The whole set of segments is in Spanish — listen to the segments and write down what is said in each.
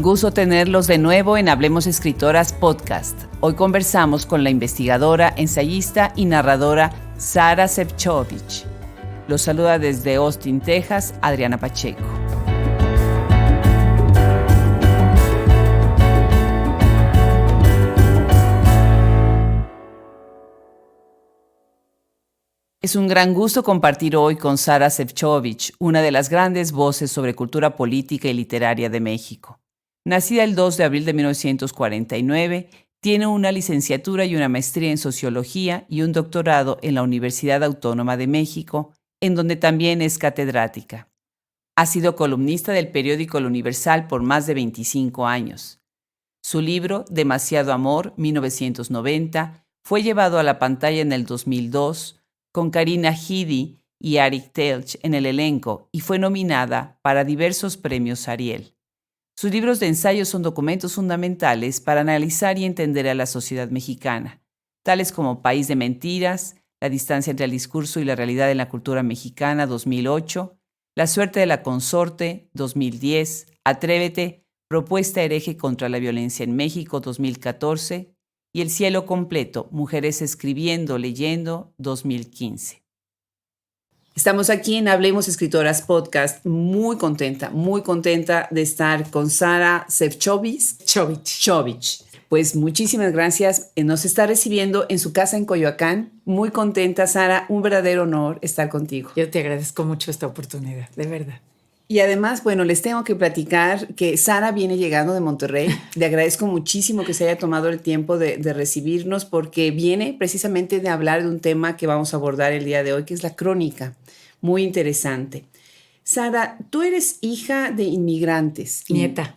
Un gusto tenerlos de nuevo en Hablemos Escritoras Podcast. Hoy conversamos con la investigadora, ensayista y narradora Sara Šefčovič. Los saluda desde Austin, Texas, Adriana Pacheco. Es un gran gusto compartir hoy con Sara Šefčovič, una de las grandes voces sobre cultura política y literaria de México. Nacida el 2 de abril de 1949, tiene una licenciatura y una maestría en Sociología y un doctorado en la Universidad Autónoma de México, en donde también es catedrática. Ha sido columnista del periódico El Universal por más de 25 años. Su libro, Demasiado Amor, 1990, fue llevado a la pantalla en el 2002, con Karina Heedy y Arik Telch en el elenco, y fue nominada para diversos premios Ariel. Sus libros de ensayo son documentos fundamentales para analizar y entender a la sociedad mexicana, tales como País de Mentiras, La distancia entre el discurso y la realidad en la cultura mexicana, 2008, La suerte de la consorte, 2010, Atrévete, Propuesta hereje contra la violencia en México, 2014, y El cielo completo, Mujeres escribiendo, leyendo, 2015. Estamos aquí en Hablemos Escritoras Podcast, muy contenta de estar con Sara Šefčovič. Pues muchísimas gracias. Nos está recibiendo en su casa en Coyoacán. Muy contenta, Sara. Un verdadero honor estar contigo. Yo te agradezco mucho esta oportunidad, de verdad. Y además, bueno, les tengo que platicar que Sara viene llegando de Monterrey. Le agradezco muchísimo que se haya tomado el tiempo de recibirnos porque viene precisamente de hablar de un tema que vamos a abordar el día de hoy, que es la crónica. Muy interesante. Sara, tú eres hija de inmigrantes. Nieta.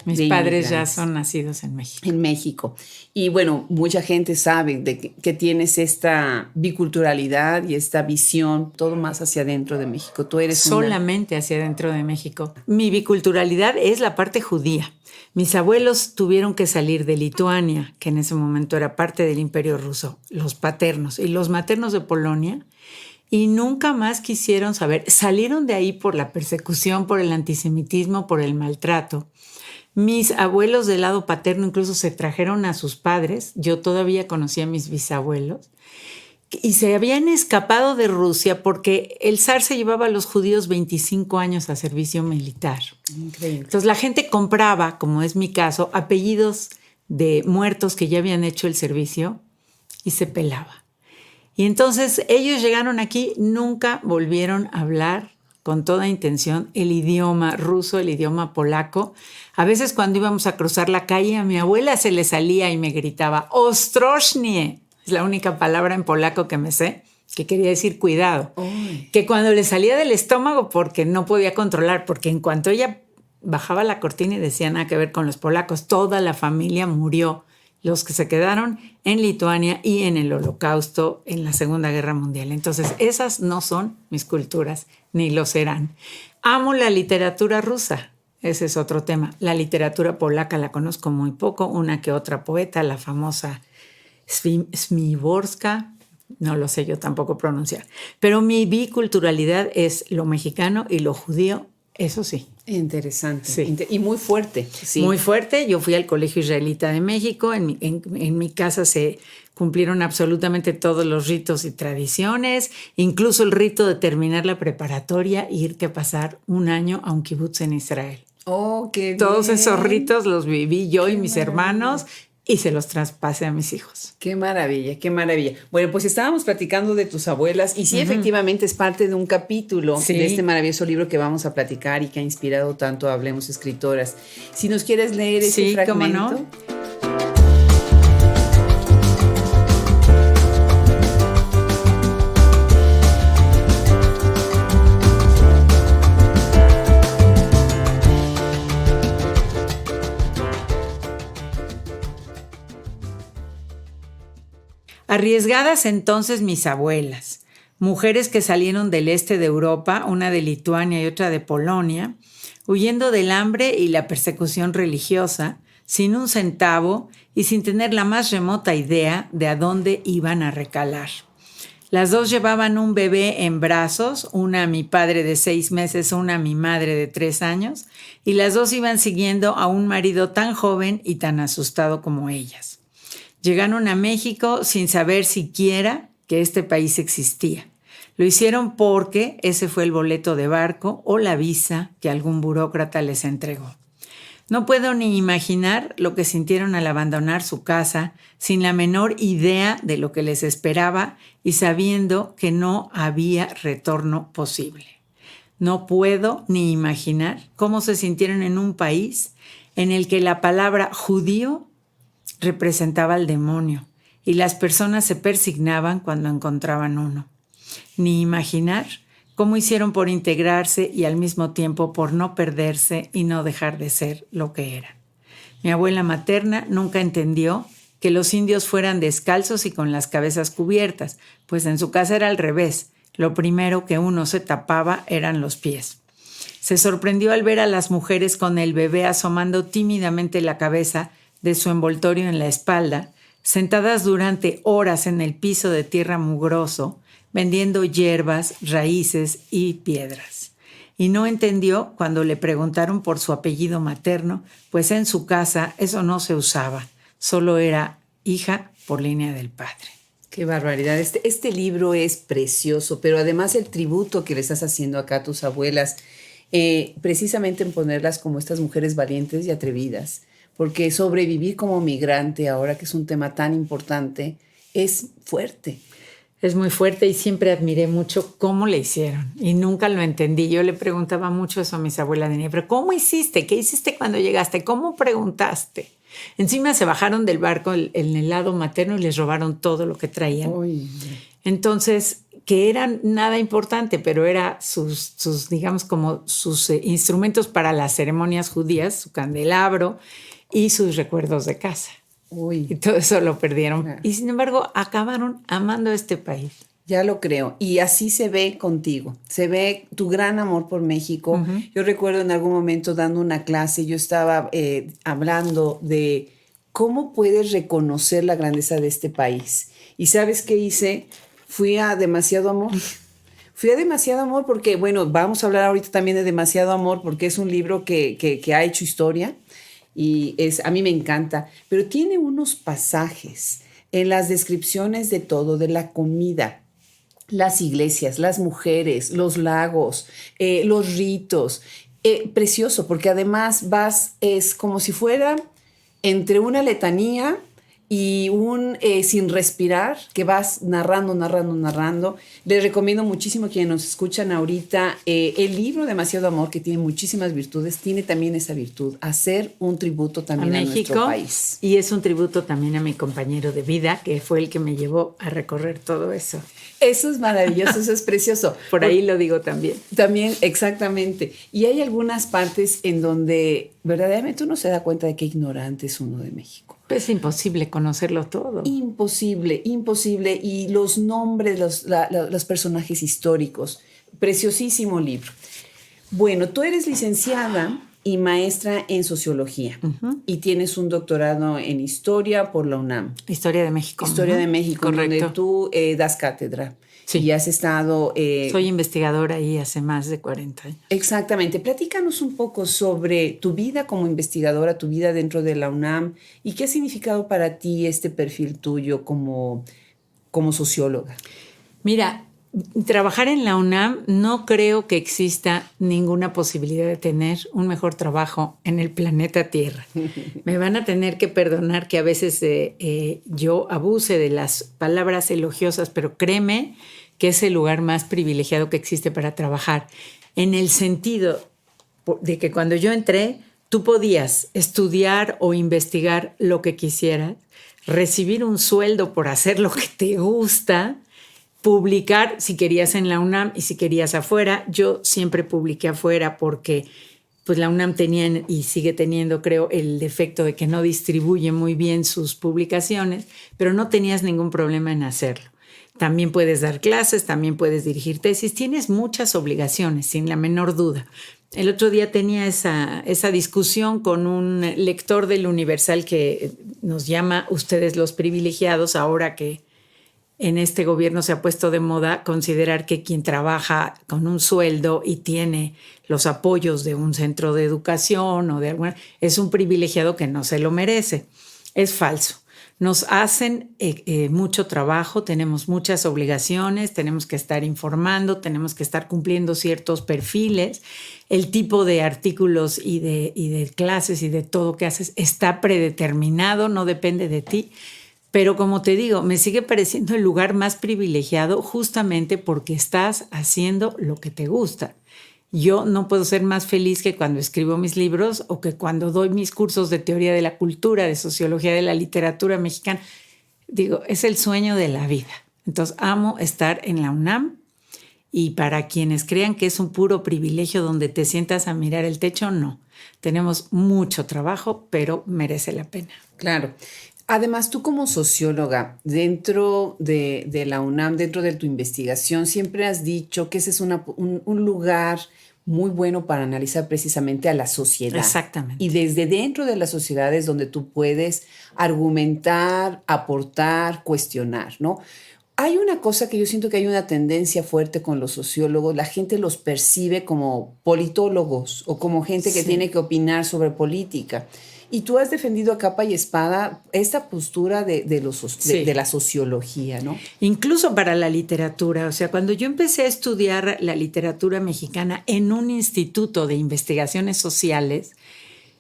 Mis padres ya son nacidos en México. En México. Y bueno, mucha gente sabe de que tienes esta biculturalidad y esta visión, todo más hacia adentro de México. Tú eres solamente hacia adentro de México. Mi biculturalidad es la parte judía. Mis abuelos tuvieron que salir de Lituania, que en ese momento era parte del Imperio Ruso, los paternos y los maternos de Polonia, y nunca más quisieron saber. Salieron de ahí por la persecución, por el antisemitismo, por el maltrato. Mis abuelos del lado paterno incluso se trajeron a sus padres. Yo todavía conocía a mis bisabuelos. Y se habían escapado de Rusia porque el zar se llevaba a los judíos 25 años a servicio militar. Increíble. Entonces la gente compraba, como es mi caso, apellidos de muertos que ya habían hecho el servicio y se pelaba. Y entonces ellos llegaron aquí, nunca volvieron a hablar con toda intención el idioma ruso, el idioma polaco. A veces cuando íbamos a cruzar la calle, a mi abuela se le salía y me gritaba «Ostrożnie». Es la única palabra en polaco que me sé, que quería decir cuidado. Uy. Que cuando le salía del estómago porque no podía controlar, porque en cuanto ella bajaba la cortina y decía nada que ver con los polacos, toda la familia murió. Los que se quedaron en Lituania y en el Holocausto en la Segunda Guerra Mundial. Entonces, esas no son mis culturas, ni lo serán. Amo la literatura rusa, ese es otro tema. La literatura polaca la conozco muy poco, una que otra poeta, la famosa Śmiborska, no lo sé yo tampoco pronunciar. Pero mi biculturalidad es lo mexicano y lo judío, eso sí. Interesante. Sí. Y muy fuerte. Sí. Muy fuerte. Yo fui al Colegio Israelita de México. En mi casa se cumplieron absolutamente todos los ritos y tradiciones, incluso el rito de terminar la preparatoria e irte a pasar un año a un kibutz en Israel. Oh, qué bien. Todos esos ritos los viví yo y mis maravilla. Hermanos y se los traspasé a mis hijos. Qué maravilla, qué maravilla. Bueno, pues estábamos platicando de tus abuelas y sí, efectivamente es parte de un capítulo de este maravilloso libro que vamos a platicar y que ha inspirado tanto a Hablemos Escritoras. Si nos quieres leer ese fragmento. ¿Cómo no? Arriesgadas entonces mis abuelas, mujeres que salieron del este de Europa, una de Lituania y otra de Polonia, huyendo del hambre y la persecución religiosa, sin un centavo y sin tener la más remota idea de a dónde iban a recalar. Las dos llevaban un bebé en brazos, una a mi padre de 6 meses, una a mi madre de 3 años, y las dos iban siguiendo a un marido tan joven y tan asustado como ellas. Llegaron a México sin saber siquiera que este país existía. Lo hicieron porque ese fue el boleto de barco o la visa que algún burócrata les entregó. No puedo ni imaginar lo que sintieron al abandonar su casa sin la menor idea de lo que les esperaba y sabiendo que no había retorno posible. No puedo ni imaginar cómo se sintieron en un país en el que la palabra judío representaba al demonio y las personas se persignaban cuando encontraban uno. Ni imaginar cómo hicieron por integrarse y al mismo tiempo por no perderse y no dejar de ser lo que eran. Mi abuela materna nunca entendió que los indios fueran descalzos y con las cabezas cubiertas, pues en su casa era al revés. Lo primero que uno se tapaba eran los pies. Se sorprendió al ver a las mujeres con el bebé asomando tímidamente la cabeza de su envoltorio en la espalda, sentadas durante horas en el piso de tierra mugroso, vendiendo hierbas, raíces y piedras. Y no entendió cuando le preguntaron por su apellido materno, pues en su casa eso no se usaba, solo era hija por línea del padre. Qué barbaridad. Este libro es precioso, pero además el tributo que le estás haciendo acá a tus abuelas, precisamente en ponerlas como estas mujeres valientes y atrevidas, porque sobrevivir como migrante, ahora que es un tema tan importante, es fuerte. Es muy fuerte y siempre admiré mucho cómo le hicieron y nunca lo entendí. Yo le preguntaba mucho eso a mis abuelas de niña, pero ¿cómo hiciste? ¿Qué hiciste cuando llegaste? ¿Cómo preguntaste? Encima se bajaron del barco en el lado materno y les robaron todo lo que traían. Uy. Entonces, que eran nada importante, pero era sus digamos, como sus instrumentos para las ceremonias judías, su candelabro y sus recuerdos de casa. Uy. Y todo eso lo perdieron. Claro. Y sin embargo, acabaron amando este país. Ya lo creo. Y así se ve contigo. Se ve tu gran amor por México. Uh-huh. Yo recuerdo en algún momento dando una clase, yo estaba hablando de cómo puedes reconocer la grandeza de este país. ¿Y sabes qué hice? Fui a Demasiado Amor. Fui a Demasiado Amor porque, bueno, vamos a hablar ahorita también de Demasiado Amor porque es un libro que ha hecho historia. Y a mí me encanta, pero tiene unos pasajes en las descripciones de todo, de la comida, las iglesias, las mujeres, los lagos, los ritos. Precioso, porque además es como si fuera entre una letanía y un sin respirar, que vas narrando. Les recomiendo muchísimo a quienes nos escuchan ahorita el libro Demasiado Amor, que tiene muchísimas virtudes, tiene también esa virtud, hacer un tributo también a México, nuestro país. Y es un tributo también a mi compañero de vida, que fue el que me llevó a recorrer todo eso. Eso es maravilloso, eso es precioso. Por ahí lo digo también. También, exactamente. Y hay algunas partes en donde verdaderamente uno se da cuenta de qué ignorante es uno de México. Es imposible conocerlo todo. Imposible. Y los nombres, los personajes históricos. Preciosísimo libro. Bueno, tú eres licenciada y maestra en sociología. Uh-huh. Y tienes un doctorado en historia por la UNAM. Historia de México. Historia de México, correcto. Donde tú das cátedra. Sí. Y has estado... Soy investigadora ahí hace más de 40 años. Exactamente. Platícanos un poco sobre tu vida como investigadora, tu vida dentro de la UNAM y qué ha significado para ti este perfil tuyo como socióloga. Mira, trabajar en la UNAM no creo que exista ninguna posibilidad de tener un mejor trabajo en el planeta Tierra. Me van a tener que perdonar que a veces yo abuse de las palabras elogiosas, pero créeme que es el lugar más privilegiado que existe para trabajar, en el sentido de que cuando yo entré, tú podías estudiar o investigar lo que quisieras, recibir un sueldo por hacer lo que te gusta, publicar si querías en la UNAM y si querías afuera. Yo siempre publiqué afuera porque pues la UNAM tenía y sigue teniendo, creo, el defecto de que no distribuye muy bien sus publicaciones, pero no tenías ningún problema en hacerlo. También puedes dar clases, también puedes dirigir tesis, tienes muchas obligaciones, sin la menor duda. El otro día tenía esa discusión con un lector del Universal que nos llama ustedes los privilegiados ahora que En este gobierno se ha puesto de moda considerar que quien trabaja con un sueldo y tiene los apoyos de un centro de educación o de alguna, es un privilegiado que no se lo merece. Es falso. Nos hacen mucho trabajo, tenemos muchas obligaciones, tenemos que estar informando, tenemos que estar cumpliendo ciertos perfiles. El tipo de artículos y de clases y de todo que haces está predeterminado, no depende de ti. Pero como te digo, me sigue pareciendo el lugar más privilegiado justamente porque estás haciendo lo que te gusta. Yo no puedo ser más feliz que cuando escribo mis libros o que cuando doy mis cursos de teoría de la cultura, de sociología de la literatura mexicana. Digo, es el sueño de la vida. Entonces, amo estar en la UNAM y para quienes crean que es un puro privilegio donde te sientas a mirar el techo, no. Tenemos mucho trabajo, pero merece la pena. Claro. Además, tú como socióloga, dentro de la UNAM, dentro de tu investigación, siempre has dicho que ese es un lugar muy bueno para analizar precisamente a la sociedad. Exactamente. Y desde dentro de las sociedades donde tú puedes argumentar, aportar, cuestionar, ¿no? Hay una cosa que yo siento que hay una tendencia fuerte con los sociólogos, la gente los percibe como politólogos o como gente que tiene que opinar sobre política. Y tú has defendido a capa y espada esta postura de la sociología, ¿no? Incluso para la literatura. O sea, cuando yo empecé a estudiar la literatura mexicana en un instituto de investigaciones sociales,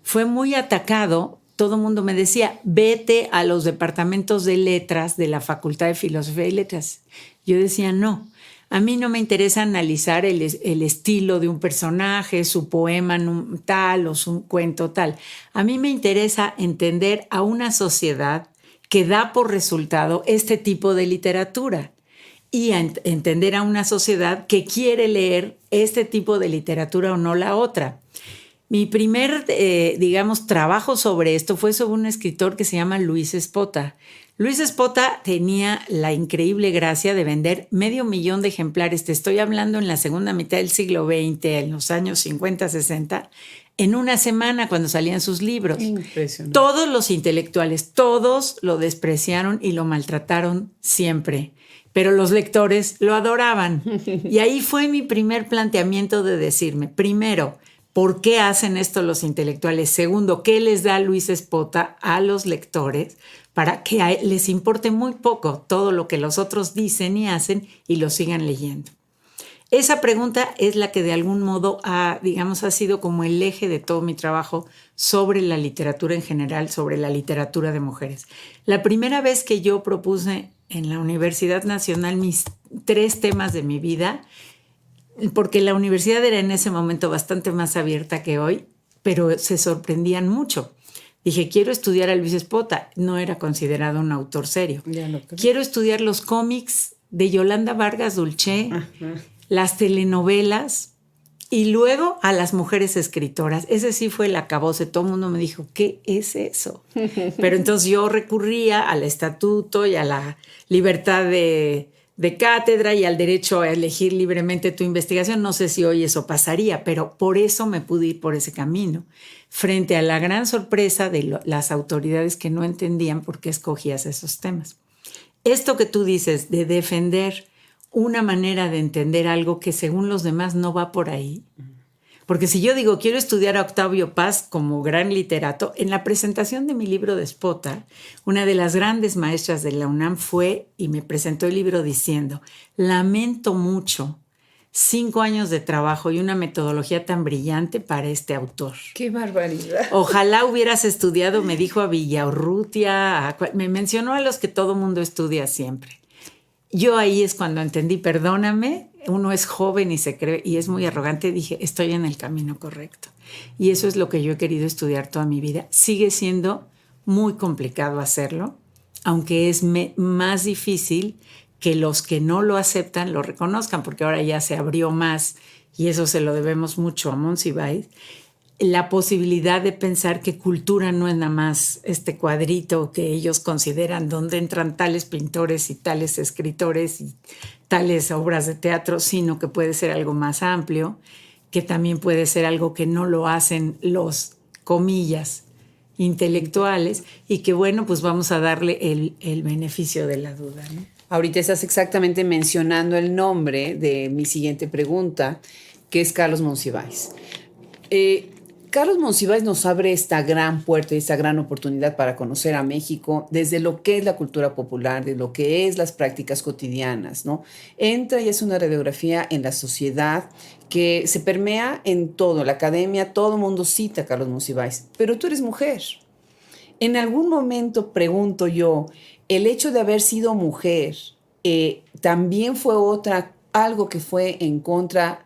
fue muy atacado. Todo el mundo me decía, vete a los departamentos de letras de la Facultad de Filosofía y Letras. Yo decía, no. A mí no me interesa analizar el estilo de un personaje, su poema tal o su cuento tal. A mí me interesa entender a una sociedad que da por resultado este tipo de literatura y entender a una sociedad que quiere leer este tipo de literatura o no la otra. Mi primer, trabajo sobre esto fue sobre un escritor que se llama Luis Espota. Luis Espota tenía la increíble gracia de vender 500,000 de ejemplares. Te estoy hablando en la segunda mitad del siglo XX, en los años 50, 60, en una semana cuando salían sus libros. Impresionante. Todos los intelectuales, todos lo despreciaron y lo maltrataron siempre. Pero los lectores lo adoraban. Y ahí fue mi primer planteamiento de decirme, primero, ¿por qué hacen esto los intelectuales? Segundo, ¿qué les da Luis Espota a los lectores para que les importe muy poco todo lo que los otros dicen y hacen y lo sigan leyendo? Esa pregunta es la que de algún modo ha sido como el eje de todo mi trabajo sobre la literatura en general, sobre la literatura de mujeres. La primera vez que yo propuse en la Universidad Nacional mis 3 temas de mi vida, porque la universidad era en ese momento bastante más abierta que hoy, pero se sorprendían mucho. Dije, quiero estudiar a Luis Espota. No era considerado un autor serio. Quiero estudiar los cómics de Yolanda Vargas Dulce, las telenovelas y luego a las mujeres escritoras. Ese sí fue el acabose. Todo el mundo me dijo, ¿qué es eso? Pero entonces yo recurría al estatuto y a la libertad de cátedra y al derecho a elegir libremente tu investigación. No sé si hoy eso pasaría, pero por eso me pude ir por ese camino, frente a la gran sorpresa de las autoridades que no entendían por qué escogías esos temas. Esto que tú dices de defender una manera de entender algo que según los demás no va por ahí. Porque si yo digo, quiero estudiar a Octavio Paz como gran literato, en la presentación de mi libro de Espota, una de las grandes maestras de la UNAM fue y me presentó el libro diciendo, lamento mucho 5 años de trabajo y una metodología tan brillante para este autor. ¡Qué barbaridad! Ojalá hubieras estudiado, me dijo, a Villaurrutia, me mencionó a los que todo mundo estudia siempre. Yo ahí es cuando entendí, perdóname, uno es joven y se cree y es muy arrogante, dije, estoy en el camino correcto. Y eso es lo que yo he querido estudiar toda mi vida. Sigue siendo muy complicado hacerlo, aunque es más difícil que los que no lo aceptan lo reconozcan, porque ahora ya se abrió más y eso se lo debemos mucho a Monsiváis. La posibilidad de pensar que cultura no es nada más este cuadrito que ellos consideran donde entran tales pintores y tales escritores y tales obras de teatro, sino que puede ser algo más amplio, que también puede ser algo que no lo hacen los, comillas, intelectuales y que bueno, pues vamos a darle el beneficio de la duda, ¿no? Ahorita estás exactamente mencionando el nombre de mi siguiente pregunta, que es Carlos Monsiváis. Carlos Monsiváis nos abre esta gran puerta y esta gran oportunidad para conocer a México desde lo que es la cultura popular, de lo que es las prácticas cotidianas, ¿no? Entra y es una radiografía en la sociedad que se permea en todo, la academia, todo el mundo cita a Carlos Monsiváis, pero tú eres mujer. En algún momento, pregunto yo, el hecho de haber sido mujer también fue algo que fue en contra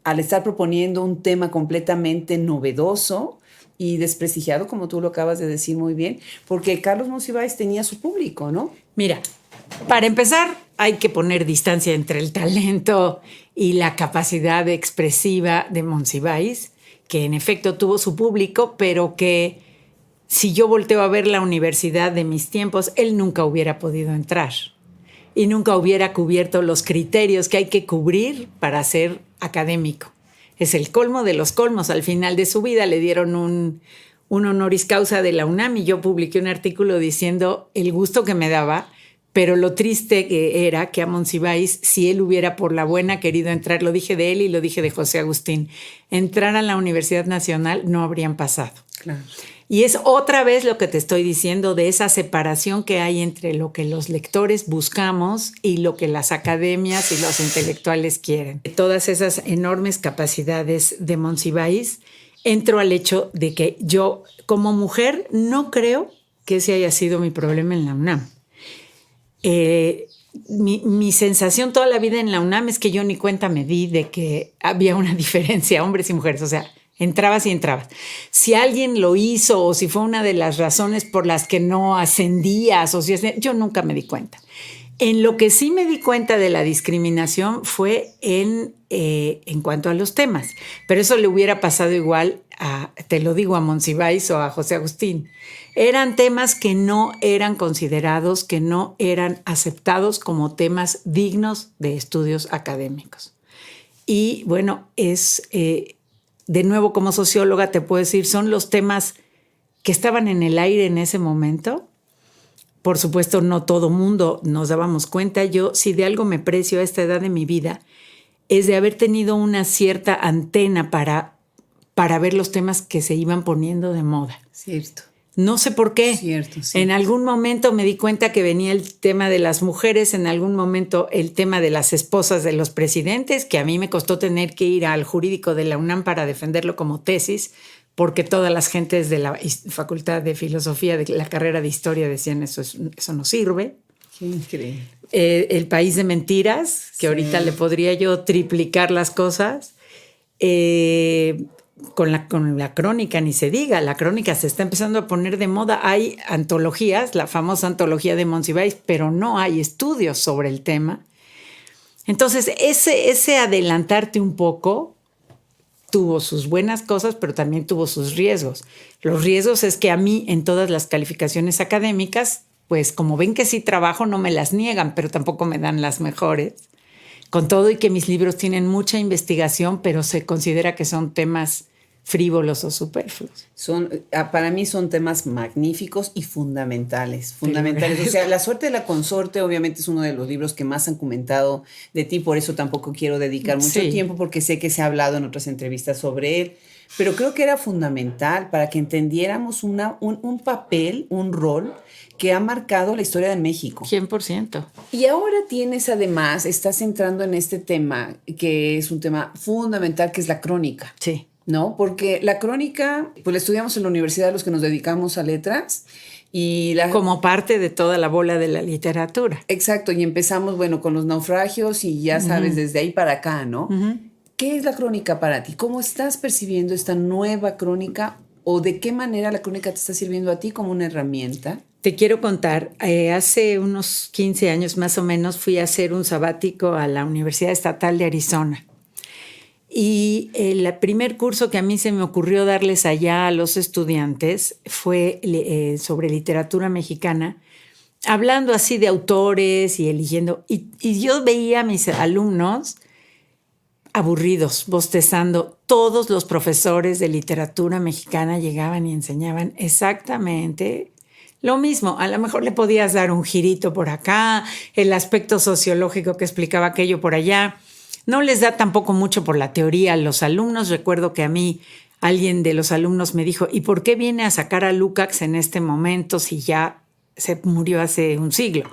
al estar proponiendo un tema completamente novedoso y desprestigiado, como tú lo acabas de decir muy bien, porque Carlos Monsiváis tenía su público, ¿no? Mira, para empezar, hay que poner distancia entre el talento y la capacidad expresiva de Monsiváis, que en efecto tuvo su público, pero que si yo volteo a ver la universidad de mis tiempos, él nunca hubiera podido entrar y nunca hubiera cubierto los criterios que hay que cubrir para ser académico. Es el colmo de los colmos. Al final de su vida le dieron un honoris causa de la UNAM y yo publiqué un artículo diciendo el gusto que me daba, pero lo triste que era que a Monsiváis, si él hubiera por la buena querido entrar, lo dije de él y lo dije de José Agustín, entrar a la Universidad Nacional no habrían pasado. Claro. Y es otra vez lo que te estoy diciendo de esa separación que hay entre lo que los lectores buscamos y lo que las academias y los intelectuales quieren. Todas esas enormes capacidades de Monsiváis, entro al hecho de que yo, como mujer, no creo que ese haya sido mi problema en la UNAM. Mi sensación toda la vida en la UNAM es que yo ni cuenta me di de que había una diferencia, hombres y mujeres, o sea, entrabas y entrabas. Si alguien lo hizo o si fue una de las razones por las que no ascendías, o si yo nunca me di cuenta. En lo que sí me di cuenta de la discriminación fue en cuanto a los temas, pero eso le hubiera pasado igual te lo digo, a Monsiváis o a José Agustín. Eran temas que no eran considerados, que no eran aceptados como temas dignos de estudios académicos. Y bueno, de nuevo, como socióloga te puedo decir, son los temas que estaban en el aire en ese momento. Por supuesto, no todo mundo nos dábamos cuenta. Yo, si de algo me precio a esta edad de mi vida, es de haber tenido una cierta antena para ver los temas que se iban poniendo de moda. Cierto. No sé por qué. Cierto, sí. En algún momento me di cuenta que venía el tema de las mujeres, en algún momento el tema de las esposas de los presidentes, que a mí me costó tener que ir al jurídico de la UNAM para defenderlo como tesis, porque todas las gentes de la Facultad de Filosofía, de la carrera de Historia, decían eso no sirve. Qué increíble. El país de mentiras, que sí. Ahorita le podría yo triplicar las cosas. Con la crónica, ni se diga, la crónica se está empezando a poner de moda. Hay antologías, la famosa antología de Monsiváis, pero no hay estudios sobre el tema. Entonces, ese adelantarte un poco tuvo sus buenas cosas, pero también tuvo sus riesgos. Los riesgos es que a mí, en todas las calificaciones académicas, pues como ven que sí trabajo, no me las niegan, pero tampoco me dan las mejores. Con todo y que mis libros tienen mucha investigación, pero se considera que son temas frívolos o superfluos. Para mí son temas magníficos y fundamentales. O sea, La suerte de la consorte obviamente es uno de los libros que más han comentado de ti, por eso tampoco quiero dedicar mucho tiempo, porque sé que se ha hablado en otras entrevistas sobre él, pero creo que era fundamental para que entendiéramos un papel, un rol que ha marcado la historia de México. 100%. Y ahora estás entrando en este tema, que es un tema fundamental, que es la crónica. Sí. ¿No? Porque la crónica, pues la estudiamos en la universidad los que nos dedicamos a letras. Como parte de toda la bola de la literatura. Exacto, y empezamos, con los naufragios y ya sabes, desde ahí para acá, ¿no? ¿Qué es la crónica para ti? ¿Cómo estás percibiendo esta nueva crónica o de qué manera la crónica te está sirviendo a ti como una herramienta? Te quiero contar, hace unos 15 años más o menos fui a hacer un sabático a la Universidad Estatal de Arizona. Y el primer curso que a mí se me ocurrió darles allá a los estudiantes fue sobre literatura mexicana, hablando así de autores y eligiendo. Y yo veía a mis alumnos aburridos, bostezando. Todos los profesores de literatura mexicana llegaban y enseñaban exactamente Lo mismo, a lo mejor le podías dar un girito por acá, el aspecto sociológico que explicaba aquello por allá. No les da tampoco mucho por la teoría a los alumnos. Recuerdo que a mí alguien de los alumnos me dijo, ¿y por qué viene a sacar a Lukács en este momento si ya se murió hace un siglo?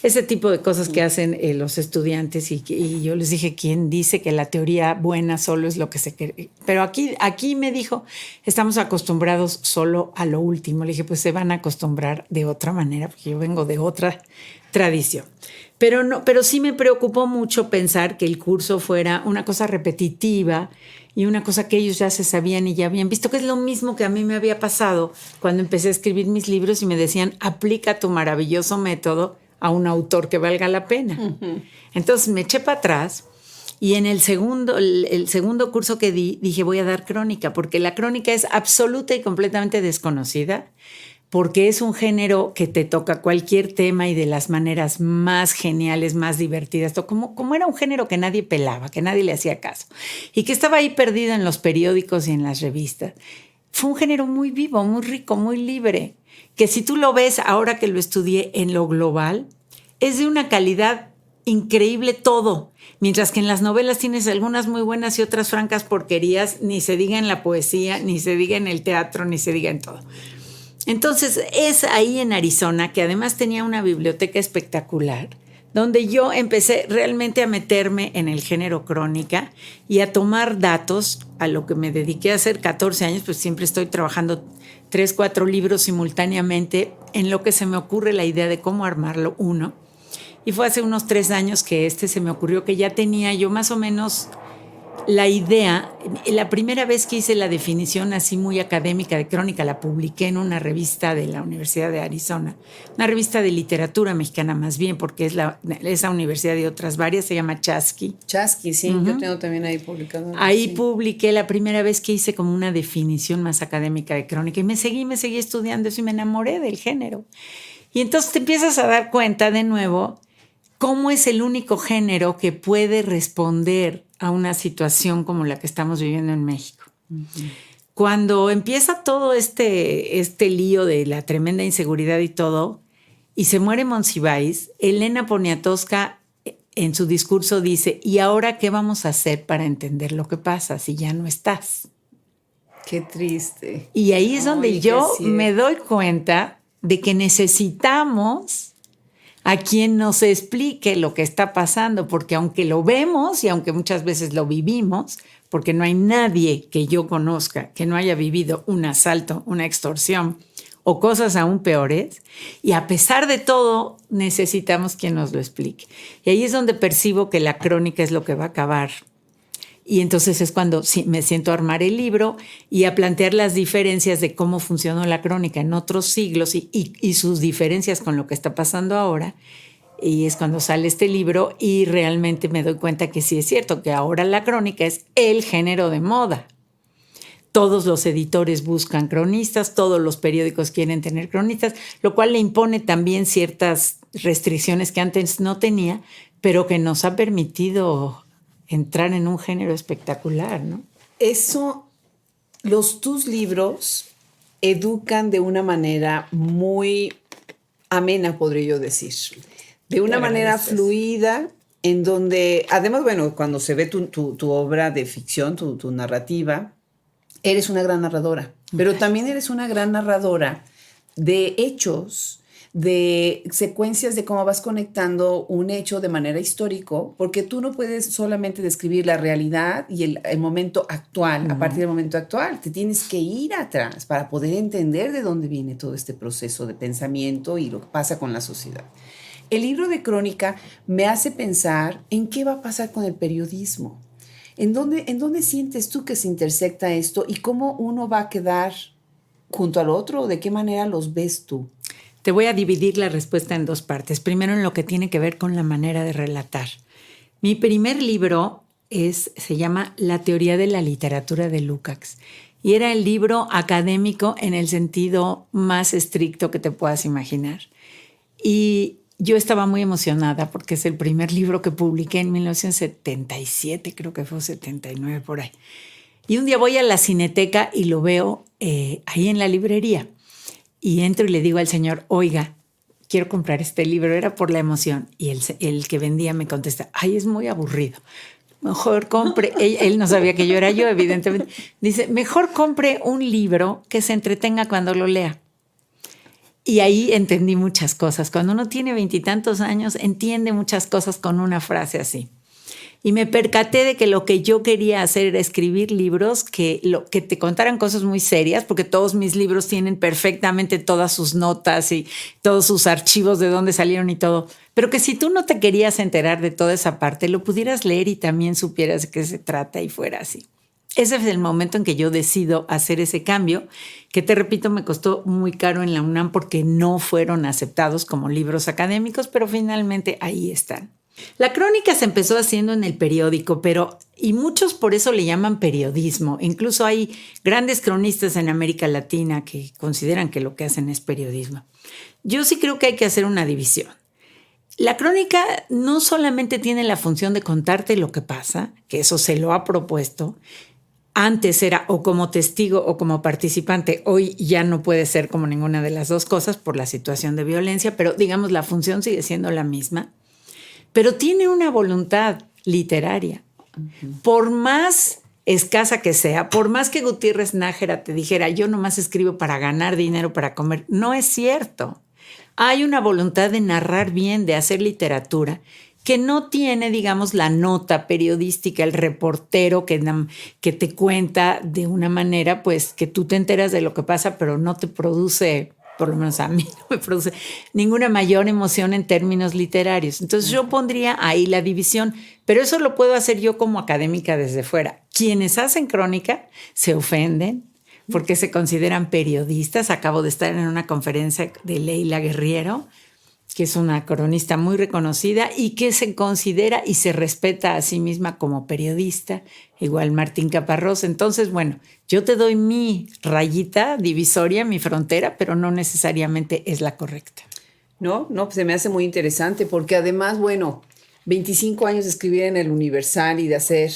Ese tipo de cosas que hacen los estudiantes y yo les dije, ¿quién dice que la teoría buena solo es lo que se quiere? Pero aquí me dijo, estamos acostumbrados solo a lo último. Le dije, pues se van a acostumbrar de otra manera, porque yo vengo de otra tradición. Pero sí me preocupó mucho pensar que el curso fuera una cosa repetitiva y una cosa que ellos ya se sabían y ya habían visto, que es lo mismo que a mí me había pasado cuando empecé a escribir mis libros y me decían, aplica tu maravilloso método a un autor que valga la pena. Uh-huh. Entonces me eché para atrás y en el segundo curso que di, dije voy a dar crónica, porque la crónica es absoluta y completamente desconocida, porque es un género que te toca cualquier tema y de las maneras más geniales, más divertidas, como era un género que nadie pelaba, que nadie le hacía caso y que estaba ahí perdido en los periódicos y en las revistas. Fue un género muy vivo, muy rico, muy libre, que si tú lo ves ahora que lo estudié en lo global, es de una calidad increíble todo. Mientras que en las novelas tienes algunas muy buenas y otras francas porquerías, ni se diga en la poesía, ni se diga en el teatro, ni se diga en todo. Entonces es ahí en Arizona, que además tenía una biblioteca espectacular, donde yo empecé realmente a meterme en el género crónica y a tomar datos, a lo que me dediqué a hacer 14 años, pues siempre estoy trabajando 3, 4 libros simultáneamente en lo que se me ocurre la idea de cómo armarlo uno. Y fue hace unos 3 años que se me ocurrió, que ya tenía yo más o menos la idea. La primera vez que hice la definición así muy académica de crónica la publiqué en una revista de la Universidad de Arizona, una revista de literatura mexicana más bien, porque es esa universidad de otras varias, se llama Chasqui. Chasqui, sí, uh-huh. Yo tengo también ahí publicado. Ahí sí. Publiqué la primera vez que hice como una definición más académica de crónica y me seguí estudiando eso y me enamoré del género. Y entonces te empiezas a dar cuenta de nuevo cómo es el único género que puede responder a una situación como la que estamos viviendo en México. Uh-huh. Cuando empieza todo este lío de la tremenda inseguridad y todo, y se muere Monsiváis, Elena Poniatowska en su discurso dice, ¿y ahora qué vamos a hacer para entender lo que pasa si ya no estás? Qué triste. Y ahí es donde yo me doy cuenta de que necesitamos a quien nos explique lo que está pasando, porque aunque lo vemos y aunque muchas veces lo vivimos, porque no hay nadie que yo conozca que no haya vivido un asalto, una extorsión o cosas aún peores, y a pesar de todo necesitamos quien nos lo explique. Y ahí es donde percibo que la crónica es lo que va a acabar. Y entonces es cuando me siento a armar el libro y a plantear las diferencias de cómo funcionó la crónica en otros siglos y sus diferencias con lo que está pasando ahora. Y es cuando sale este libro y realmente me doy cuenta que sí es cierto, que ahora la crónica es el género de moda. Todos los editores buscan cronistas, todos los periódicos quieren tener cronistas, lo cual le impone también ciertas restricciones que antes no tenía, pero que nos ha permitido entrar en un género espectacular, ¿no? Tus libros educan de una manera muy amena, podría yo decir. De una manera fluida, en donde, además, bueno, cuando se ve tu obra de ficción, tu narrativa, eres una gran narradora, pero también eres una gran narradora de hechos, de secuencias de cómo vas conectando un hecho de manera histórico, porque tú no puedes solamente describir la realidad y el momento actual. Uh-huh. A partir del momento actual, te tienes que ir atrás para poder entender de dónde viene todo este proceso de pensamiento y lo que pasa con la sociedad. El libro de crónica me hace pensar en qué va a pasar con el periodismo. ¿En dónde sientes tú que se intersecta esto y cómo uno va a quedar junto al otro? ¿De qué manera los ves tú? Te voy a dividir la respuesta en 2 partes. Primero, en lo que tiene que ver con la manera de relatar. Mi primer libro se llama La teoría de la literatura de Lukács. Y era el libro académico en el sentido más estricto que te puedas imaginar. Y yo estaba muy emocionada porque es el primer libro que publiqué en 1977, creo que fue 79 por ahí. Y un día voy a la Cineteca y lo veo ahí en la librería. y entro y le digo al señor, oiga, quiero comprar este libro, era por la emoción. Y el que vendía me contesta, ay, es muy aburrido. Mejor compre, él no sabía que yo era yo, evidentemente. Dice, mejor compre un libro que se entretenga cuando lo lea. Y ahí entendí muchas cosas. Cuando uno tiene 20 y tantos años, entiende muchas cosas con una frase así. Y me percaté de que lo que yo quería hacer era escribir libros que te contaran cosas muy serias, porque todos mis libros tienen perfectamente todas sus notas y todos sus archivos de dónde salieron y todo. Pero que si tú no te querías enterar de toda esa parte, lo pudieras leer y también supieras de qué se trata y fuera así. Ese es el momento en que yo decido hacer ese cambio, que te repito, me costó muy caro en la UNAM porque no fueron aceptados como libros académicos, pero finalmente ahí están. La crónica se empezó haciendo en el periódico, y muchos por eso le llaman periodismo. Incluso hay grandes cronistas en América Latina que consideran que lo que hacen es periodismo. Yo sí creo que hay que hacer una división. La crónica no solamente tiene la función de contarte lo que pasa, que eso se lo ha propuesto. Antes era o como testigo o como participante. Hoy ya no puede ser como ninguna de las dos cosas por la situación de violencia, pero digamos la función sigue siendo la misma. Pero tiene una voluntad literaria. Por más escasa que sea, por más que Gutiérrez Nájera te dijera, yo nomás escribo para ganar dinero, para comer, no es cierto. Hay una voluntad de narrar bien, de hacer literatura, que no tiene, digamos, la nota periodística, el reportero que te cuenta de una manera, pues, que tú te enteras de lo que pasa, pero no te produce, por lo menos a mí, no me produce ninguna mayor emoción en términos literarios. Entonces yo pondría ahí la división, pero eso lo puedo hacer yo como académica desde fuera. Quienes hacen crónica se ofenden porque se consideran periodistas. Acabo de estar en una conferencia de Leila Guerriero, que es una cronista muy reconocida y que se considera y se respeta a sí misma como periodista, igual Martín Caparrós. Entonces, bueno, yo te doy mi rayita divisoria, mi frontera, pero no necesariamente es la correcta. No, pues se me hace muy interesante porque además, bueno, 25 años de escribir en el Universal y de hacer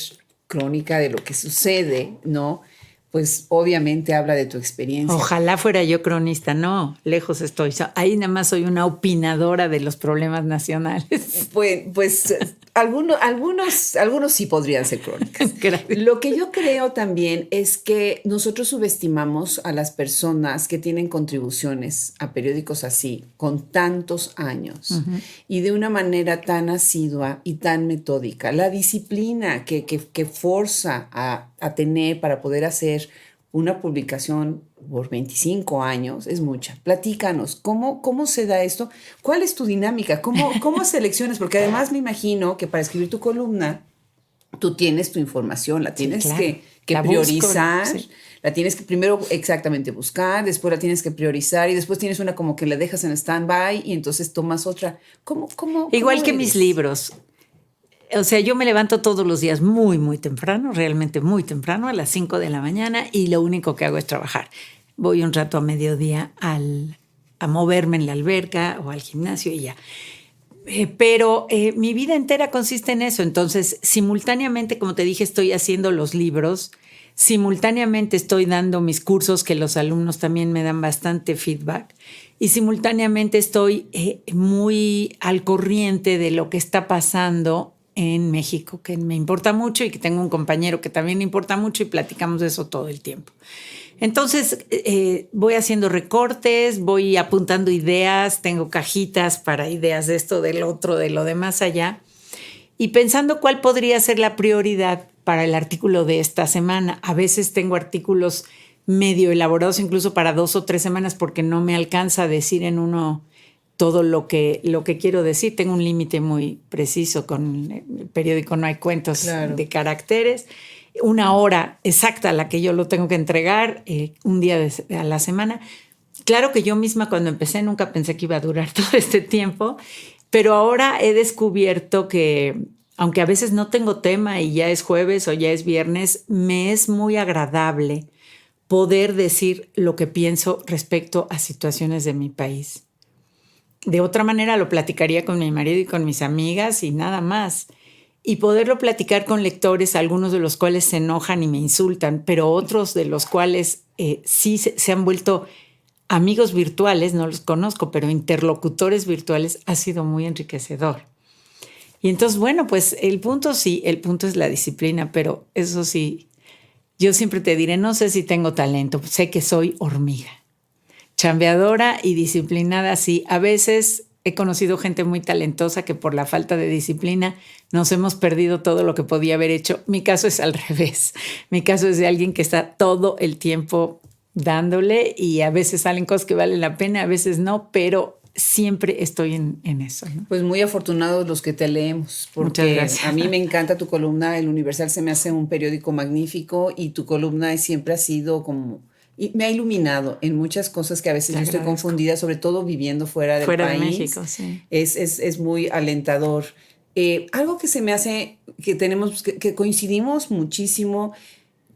crónica de lo que sucede, ¿no? Pues obviamente habla de tu experiencia. Ojalá fuera yo cronista, no, lejos estoy. Ahí nada más soy una opinadora de los problemas nacionales. Pues algunos sí podrían ser crónicas. Lo que yo creo también es que nosotros subestimamos a las personas que tienen contribuciones a periódicos así, con tantos años, y de una manera tan asidua y tan metódica. La disciplina que forza a tener para poder hacer una publicación por 25 años es mucha. Platícanos, ¿cómo se da esto? ¿Cuál es tu dinámica? ¿Cómo seleccionas? Porque además me imagino que para escribir tu columna, tú tienes tu información, la tienes que priorizar, busco, sí. La tienes que primero exactamente buscar, después la tienes que priorizar y después tienes una como que la dejas en stand-by y entonces tomas otra. Igual que mis libros. O sea, yo me levanto todos los días muy, muy temprano, realmente muy temprano, a las 5 de la mañana, y lo único que hago es trabajar. Voy un rato a mediodía a moverme en la alberca o al gimnasio y ya. Pero mi vida entera consiste en eso. Entonces, simultáneamente, como te dije, estoy haciendo los libros, simultáneamente estoy dando mis cursos, que los alumnos también me dan bastante feedback, y simultáneamente estoy muy al corriente de lo que está pasando en México, que me importa mucho y que tengo un compañero que también le importa mucho y platicamos de eso todo el tiempo. Entonces voy haciendo recortes, voy apuntando ideas, tengo cajitas para ideas de esto, del otro, de lo de más allá, y pensando cuál podría ser la prioridad para el artículo de esta semana. A veces tengo artículos medio elaborados incluso para 2 o 3 semanas porque no me alcanza a decir en uno todo lo que quiero decir. Tengo un límite muy preciso. Con el periódico no hay cuentos de caracteres. 1 hora exacta a la que yo lo tengo que entregar, un día a la semana. Claro que yo misma cuando empecé nunca pensé que iba a durar todo este tiempo, pero ahora he descubierto que, aunque a veces no tengo tema y ya es jueves o ya es viernes, me es muy agradable poder decir lo que pienso respecto a situaciones de mi país. De otra manera lo platicaría con mi marido y con mis amigas y nada más. Y poderlo platicar con lectores, algunos de los cuales se enojan y me insultan, pero otros de los cuales sí se han vuelto amigos virtuales, no los conozco, pero interlocutores virtuales, ha sido muy enriquecedor. Y entonces, bueno, pues el punto es la disciplina, pero eso sí, yo siempre te diré, no sé si tengo talento, sé que soy hormiga. Chambeadora y disciplinada, sí. A veces he conocido gente muy talentosa que por la falta de disciplina nos hemos perdido todo lo que podía haber hecho. Mi caso es al revés. Mi caso es de alguien que está todo el tiempo dándole y a veces salen cosas que valen la pena, a veces no, pero siempre estoy en eso, ¿no? Pues muy afortunados los que te leemos, porque a mí me encanta tu columna. El Universal se me hace un periódico magnífico y tu columna siempre ha sido como... Y me ha iluminado en muchas cosas que a veces yo estoy confundida, sobre todo viviendo fuera del país. De México, sí. Es muy alentador. Algo que se me hace, que coincidimos muchísimo.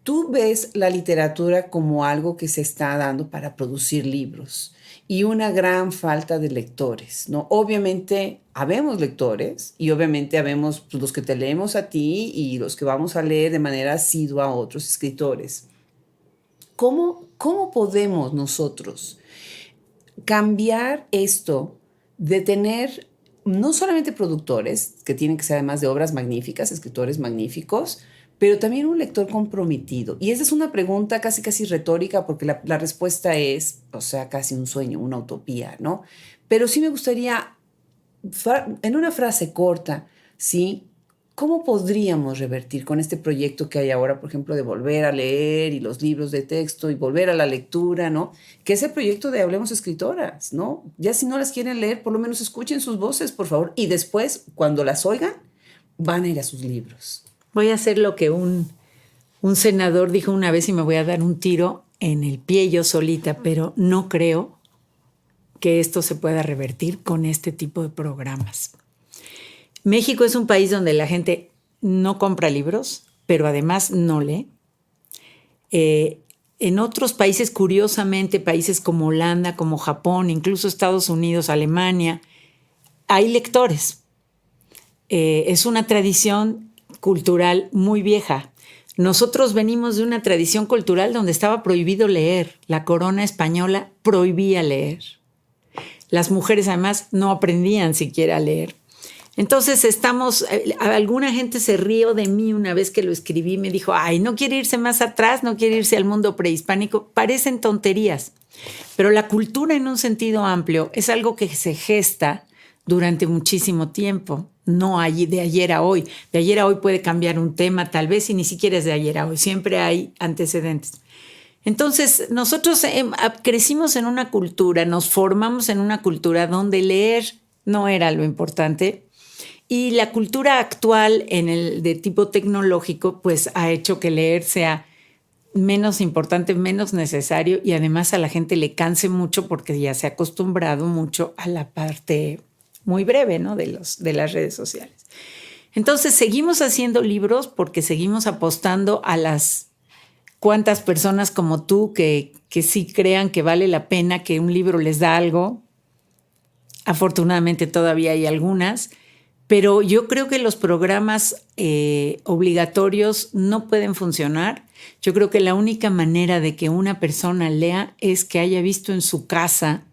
Tú ves la literatura como algo que se está dando para producir libros y una gran falta de lectores, ¿no? Obviamente habemos lectores y obviamente habemos los que te leemos a ti y los que vamos a leer de manera asidua a otros escritores. ¿Cómo podemos nosotros cambiar esto de tener no solamente productores, que tienen que ser además de obras magníficas, escritores magníficos, pero también un lector comprometido? Y esa es una pregunta casi retórica, porque la respuesta es, o sea, casi un sueño, una utopía, ¿no? Pero sí me gustaría, en una frase corta, ¿sí? ¿Cómo podríamos revertir con este proyecto que hay ahora, por ejemplo, de volver a leer y los libros de texto y volver a la lectura, ¿no? Que es el proyecto de Hablemos Escritoras, ¿no? Ya si no las quieren leer, por lo menos escuchen sus voces, por favor. Y después, cuando las oigan, van a ir a sus libros. Voy a hacer lo que un senador dijo una vez y me voy a dar un tiro en el pie yo solita, pero no creo que esto se pueda revertir con este tipo de programas. México es un país donde la gente no compra libros, pero además no lee. En otros países, curiosamente, países como Holanda, como Japón, incluso Estados Unidos, Alemania, hay lectores. Es una tradición cultural muy vieja. Nosotros venimos de una tradición cultural donde estaba prohibido leer. La corona española prohibía leer. Las mujeres además no aprendían siquiera a leer. Entonces alguna gente se rió de mí una vez que lo escribí, me dijo, ay, no quiere irse más atrás, no quiere irse al mundo prehispánico. Parecen tonterías, pero la cultura en un sentido amplio es algo que se gesta durante muchísimo tiempo, no de ayer a hoy. De ayer a hoy puede cambiar un tema tal vez y ni siquiera es de ayer a hoy, siempre hay antecedentes. Entonces nosotros crecimos en una cultura, nos formamos en una cultura donde leer no era lo importante. Y la cultura actual de tipo tecnológico pues ha hecho que leer sea menos importante, menos necesario y además a la gente le canse mucho porque ya se ha acostumbrado mucho a la parte muy breve, ¿no? de las redes sociales. Entonces seguimos haciendo libros porque seguimos apostando a las cuantas personas como tú que sí crean que vale la pena, que un libro les da algo. Afortunadamente todavía hay algunas. Pero yo creo que los programas obligatorios no pueden funcionar. Yo creo que la única manera de que una persona lea es que haya visto en su casa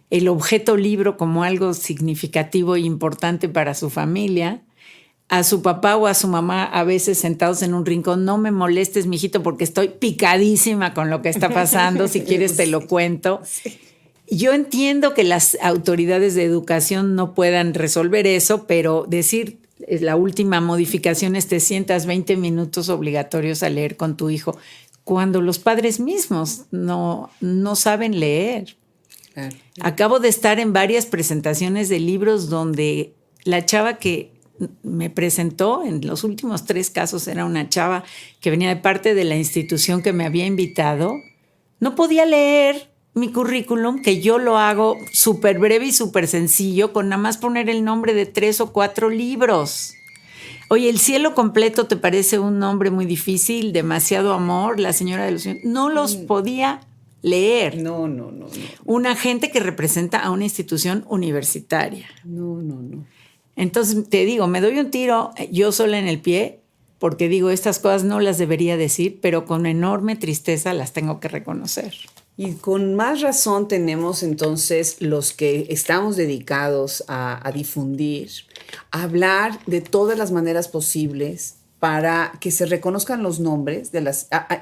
el objeto libro como algo significativo e importante para su familia. A su papá o a su mamá a veces sentados en un rincón, no me molestes, mijito, porque estoy picadísima con lo que está pasando. Si quieres te lo cuento. Sí. Yo entiendo que las autoridades de educación no puedan resolver eso, pero decir la última modificación es 320 minutos obligatorios a leer con tu hijo, cuando los padres mismos no saben leer. Claro. Acabo de estar en varias presentaciones de libros donde la chava que me presentó, en los últimos 3 casos era una chava que venía de parte de la institución que me había invitado, no podía leer mi currículum, que yo lo hago súper breve y súper sencillo, con nada más poner el nombre de 3 o 4 libros. Oye, El cielo completo, ¿te parece un nombre muy difícil? Demasiado amor, La señora de los sueños. No los podía leer. No. Una gente que representa a una institución universitaria. No. Entonces, te digo, me doy un tiro yo sola en el pie, porque digo, estas cosas no las debería decir, pero con enorme tristeza las tengo que reconocer. Y con más razón tenemos entonces los que estamos dedicados a difundir, a hablar de todas las maneras posibles para que se reconozcan los nombres de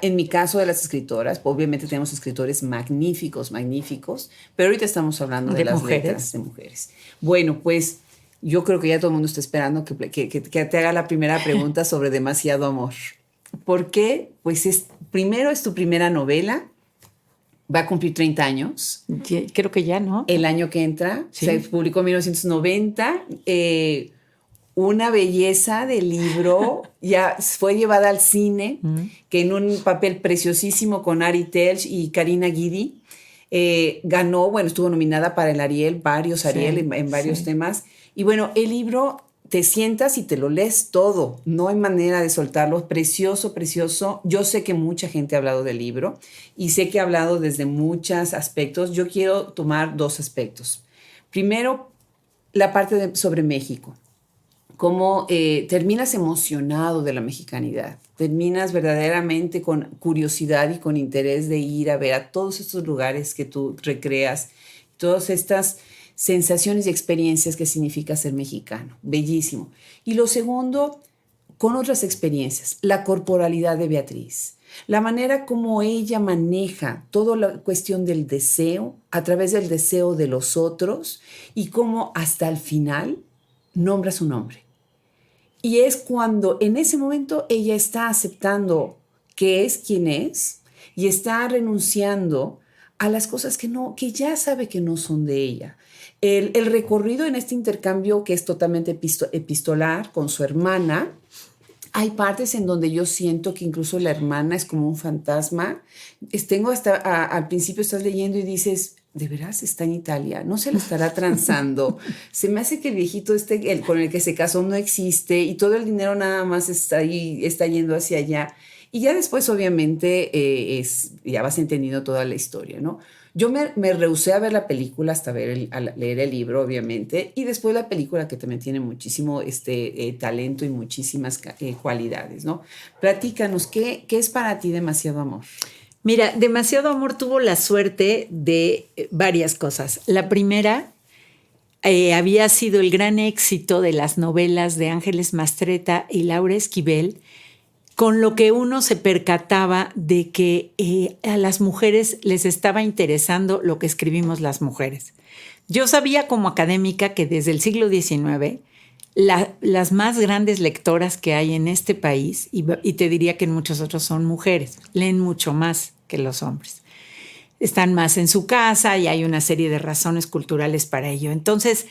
en mi caso de las escritoras. Obviamente tenemos escritores magníficos, magníficos, pero ahorita estamos hablando de las mujeres. letras de mujeres. Bueno, pues yo creo que ya todo el mundo está esperando que te haga la primera pregunta sobre Demasiado Amor. ¿Por qué? Pues primero es tu primera novela. Va a cumplir 30 años. Creo que ya, ¿no? El año que entra. Sí. Se publicó en 1990. Una belleza de libro. Ya fue llevada al cine, que en un papel preciosísimo con Ari Telch y Karina Guidi. Ganó, bueno, estuvo nominada para el Ariel, varios Ariel en varios temas. Y bueno, el libro... Te sientas y te lo lees todo. No hay manera de soltarlo. Precioso, precioso. Yo sé que mucha gente ha hablado del libro y sé que ha hablado desde muchos aspectos. Yo quiero tomar 2 aspectos. Primero, la parte sobre México. Cómo terminas emocionado de la mexicanidad. Terminas verdaderamente con curiosidad y con interés de ir a ver a todos estos lugares que tú recreas. Todas estas sensaciones y experiencias que significa ser mexicano. Bellísimo. Y lo segundo, con otras experiencias, la corporalidad de Beatriz, la manera como ella maneja toda la cuestión del deseo a través del deseo de los otros y cómo hasta el final nombra su nombre. Y es cuando en ese momento ella está aceptando que es quien es y está renunciando a las cosas que ya sabe que no son de ella. El recorrido en este intercambio que es totalmente epistolar con su hermana, hay partes en donde yo siento que incluso la hermana es como un fantasma. Al principio estás leyendo y dices, ¿de veras está en Italia? ¿No se lo estará transando? Se me hace que el viejito con el que se casó no existe y todo el dinero nada más está yendo hacia allá. Y ya después, obviamente, ya vas entendiendo toda la historia, ¿no? Yo me rehusé a ver la película hasta leer el libro, obviamente, y después la película que también tiene muchísimo talento y muchísimas cualidades, ¿no? Platícanos, ¿qué es para ti Demasiado Amor? Mira, Demasiado Amor tuvo la suerte de varias cosas. La primera había sido el gran éxito de las novelas de Ángeles Mastretta y Laura Esquivel, con lo que uno se percataba de que a las mujeres les estaba interesando lo que escribimos las mujeres. Yo sabía como académica que desde el siglo XIX las más grandes lectoras que hay en este país, y te diría que en muchos otros son mujeres, leen mucho más que los hombres. Están más en su casa y hay una serie de razones culturales para ello. Entonces,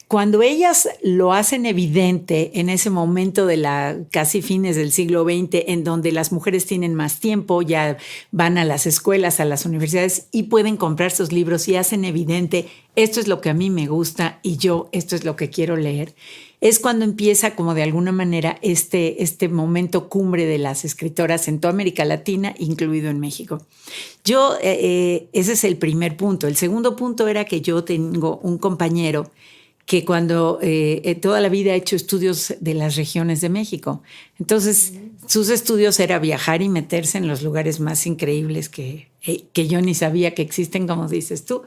cuando ellas lo hacen evidente en ese momento de casi fines del siglo XX, en donde las mujeres tienen más tiempo, ya van a las escuelas, a las universidades y pueden comprar sus libros y hacen evidente, esto es lo que a mí me gusta y esto es lo que quiero leer, es cuando empieza como de alguna manera este momento cumbre de las escritoras en toda América Latina, incluido en México. Ese es el primer punto. El segundo punto era que yo tengo un compañero que cuando toda la vida ha hecho estudios de las regiones de México. Entonces, sus estudios era viajar y meterse en los lugares más increíbles que yo ni sabía que existen, como dices tú.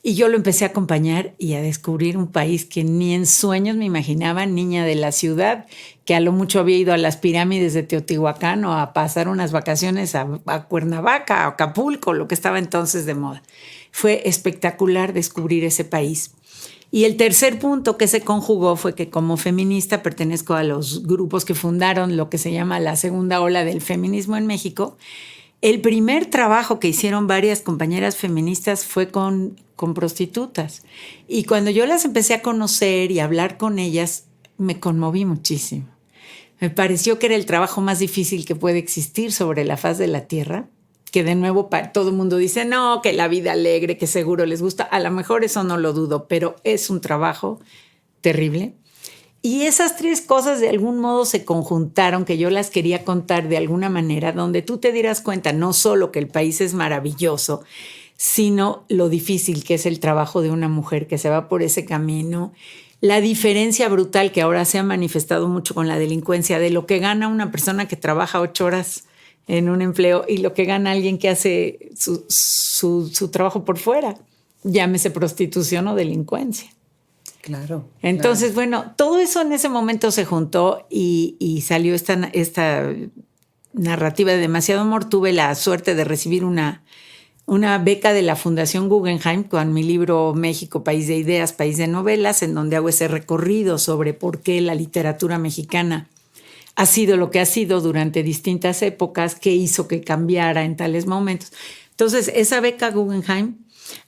Y yo lo empecé a acompañar y a descubrir un país que ni en sueños me imaginaba, niña de la ciudad, que a lo mucho había ido a las pirámides de Teotihuacán o a pasar unas vacaciones a Cuernavaca, a Acapulco, lo que estaba entonces de moda. Fue espectacular descubrir ese país. Y el tercer punto que se conjugó fue que como feminista pertenezco a los grupos que fundaron lo que se llama la segunda ola del feminismo en México. El primer trabajo que hicieron varias compañeras feministas fue con prostitutas. Y cuando yo las empecé a conocer y a hablar con ellas, me conmoví muchísimo. Me pareció que era el trabajo más difícil que puede existir sobre la faz de la tierra, que de nuevo todo el mundo dice, no, que la vida alegre, que seguro les gusta. A lo mejor eso no lo dudo, pero es un trabajo terrible. Y esas 3 cosas de algún modo se conjuntaron, que yo las quería contar de alguna manera, donde tú te dieras cuenta no solo que el país es maravilloso, sino lo difícil que es el trabajo de una mujer que se va por ese camino, la diferencia brutal que ahora se ha manifestado mucho con la delincuencia, de lo que gana una persona que trabaja 8 horas en un empleo y lo que gana alguien que hace su trabajo por fuera, llámese prostitución o delincuencia. Claro. Entonces, bueno, todo eso en ese momento se juntó y salió esta narrativa de Demasiado Amor. Tuve la suerte de recibir una beca de la Fundación Guggenheim con mi libro México, País de Ideas, País de Novelas, en donde hago ese recorrido sobre por qué la literatura mexicana ha sido lo que ha sido durante distintas épocas, qué hizo que cambiara en tales momentos. Entonces, esa beca Guggenheim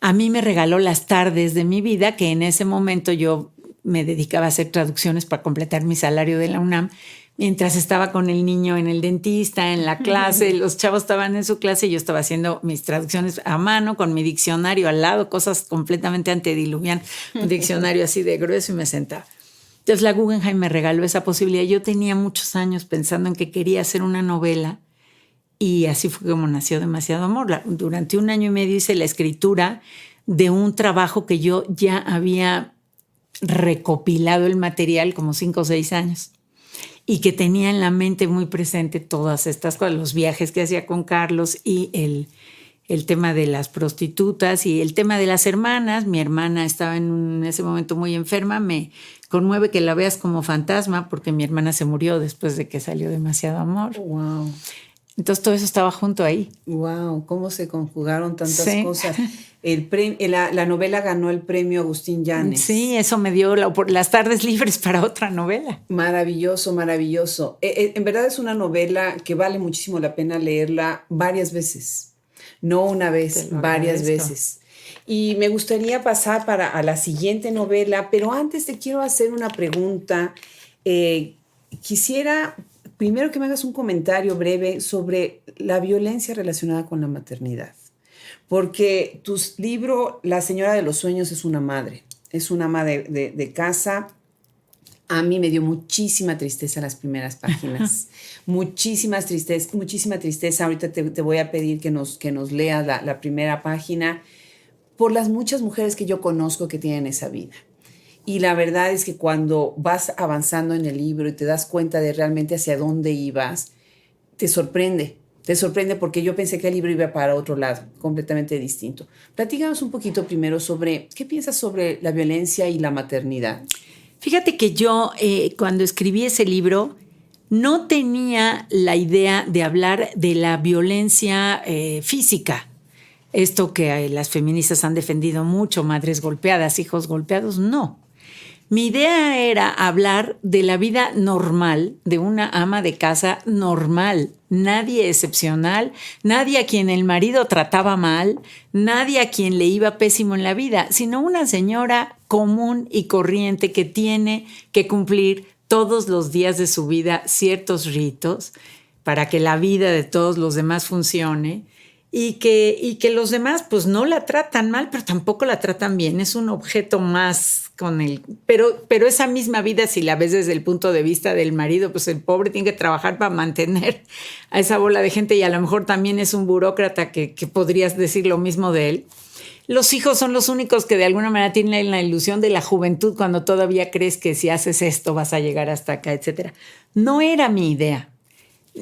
a mí me regaló las tardes de mi vida, que en ese momento yo me dedicaba a hacer traducciones para completar mi salario de la UNAM, mientras estaba con el niño en el dentista, en la clase, los chavos estaban en su clase y yo estaba haciendo mis traducciones a mano con mi diccionario al lado, cosas completamente antediluvianas, un diccionario así de grueso y me sentaba. Entonces la Guggenheim me regaló esa posibilidad. Yo tenía muchos años pensando en que quería hacer una novela y así fue como nació Demasiado Amor. Durante 1 año y medio hice la escritura de un trabajo que yo ya había recopilado el material como 5 o 6 años y que tenía en la mente muy presente todas estas cosas, los viajes que hacía con Carlos y el tema de las prostitutas y el tema de las hermanas. Mi hermana estaba en ese momento muy enferma. Me conmueve que la veas como fantasma porque mi hermana se murió después de que salió Demasiado Amor. Wow. Entonces todo eso estaba junto ahí. Wow, cómo se conjugaron tantas cosas. La novela ganó el premio Agustín Llanes. Sí, eso me dio las tardes libres para otra novela. Maravilloso, maravilloso. En verdad es una novela que vale muchísimo la pena leerla varias veces. No una vez, varias veces. Y me gustaría pasar a la siguiente novela, pero antes te quiero hacer una pregunta. Quisiera primero que me hagas un comentario breve sobre la violencia relacionada con la maternidad. Porque tu libro, La Señora de los Sueños, es una madre. Es una ama de casa. A mí me dio muchísima tristeza las primeras páginas. Muchísima tristeza. Ahorita te voy a pedir que nos leas la primera página por las muchas mujeres que yo conozco que tienen esa vida. Y la verdad es que cuando vas avanzando en el libro y te das cuenta de realmente hacia dónde ibas, te sorprende. Te sorprende porque yo pensé que el libro iba para otro lado, completamente distinto. Platícanos un poquito primero sobre, ¿qué piensas sobre la violencia y la maternidad? Fíjate que yo, cuando escribí ese libro, no tenía la idea de hablar de la violencia física. Esto que las feministas han defendido mucho, madres golpeadas, hijos golpeados, no. Mi idea era hablar de la vida normal de una ama de casa normal, nadie excepcional, nadie a quien el marido trataba mal, nadie a quien le iba pésimo en la vida, sino una señora común y corriente que tiene que cumplir todos los días de su vida ciertos ritos para que la vida de todos los demás funcione. Y que los demás pues no la tratan mal, pero tampoco la tratan bien. Es un objeto más con el... Pero esa misma vida, si la ves desde el punto de vista del marido, pues el pobre tiene que trabajar para mantener a esa bola de gente y a lo mejor también es un burócrata que podrías decir lo mismo de él. Los hijos son los únicos que de alguna manera tienen la ilusión de la juventud cuando todavía crees que si haces esto vas a llegar hasta acá, etc. No era mi idea.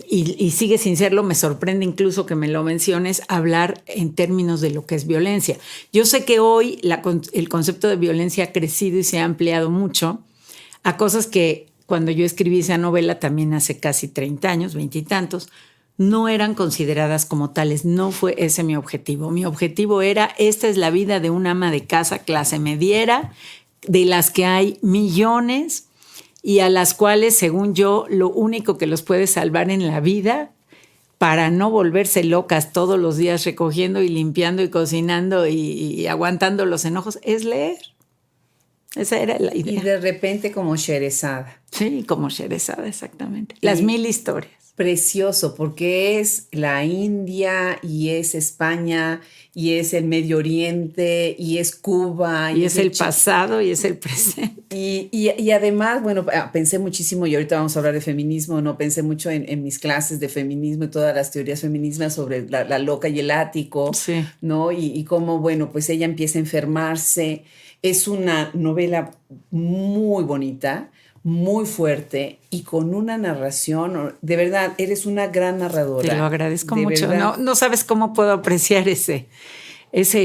Y sigue sin serlo, me sorprende incluso que me lo menciones, hablar en términos de lo que es violencia. Yo sé que hoy el concepto de violencia ha crecido y se ha ampliado mucho a cosas que cuando yo escribí esa novela también hace casi 30 años, 20 y tantos, no eran consideradas como tales. No fue ese mi objetivo. Mi objetivo era, esta es la vida de una ama de casa clase mediera, de las que hay millones y a las cuales, según yo, lo único que los puede salvar en la vida para no volverse locas todos los días recogiendo y limpiando y cocinando y aguantando los enojos es leer. Esa era la idea. Y de repente como Sherezada. Sí, como Sherezada, exactamente. Las 1000 historias. Precioso, porque es la India y es España y es el Medio Oriente y es Cuba. Y es el pasado y es el presente. Y además, bueno, pensé muchísimo, y ahorita vamos a hablar de feminismo, ¿no? Pensé mucho en mis clases de feminismo y todas las teorías feministas sobre la loca y el ático, sí. ¿no? Y cómo, bueno, pues ella empieza a enfermarse. Es una novela muy bonita, muy fuerte y con una narración, de verdad, eres una gran narradora. Te lo agradezco de mucho. No sabes cómo puedo apreciar ese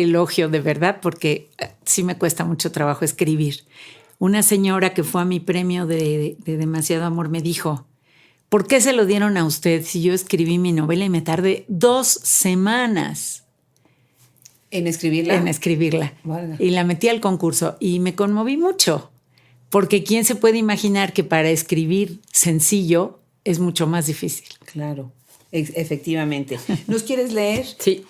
elogio de verdad, porque sí me cuesta mucho trabajo escribir. Una señora que fue a mi premio de Demasiado Amor me dijo, ¿por qué se lo dieron a usted si yo escribí mi novela y me tardé 2 semanas ¿En escribirla? en escribirla? Vale. Y la metí al concurso y me conmoví mucho, porque ¿quién se puede imaginar que para escribir sencillo es mucho más difícil? Claro, efectivamente. ¿Nos quieres leer? Sí.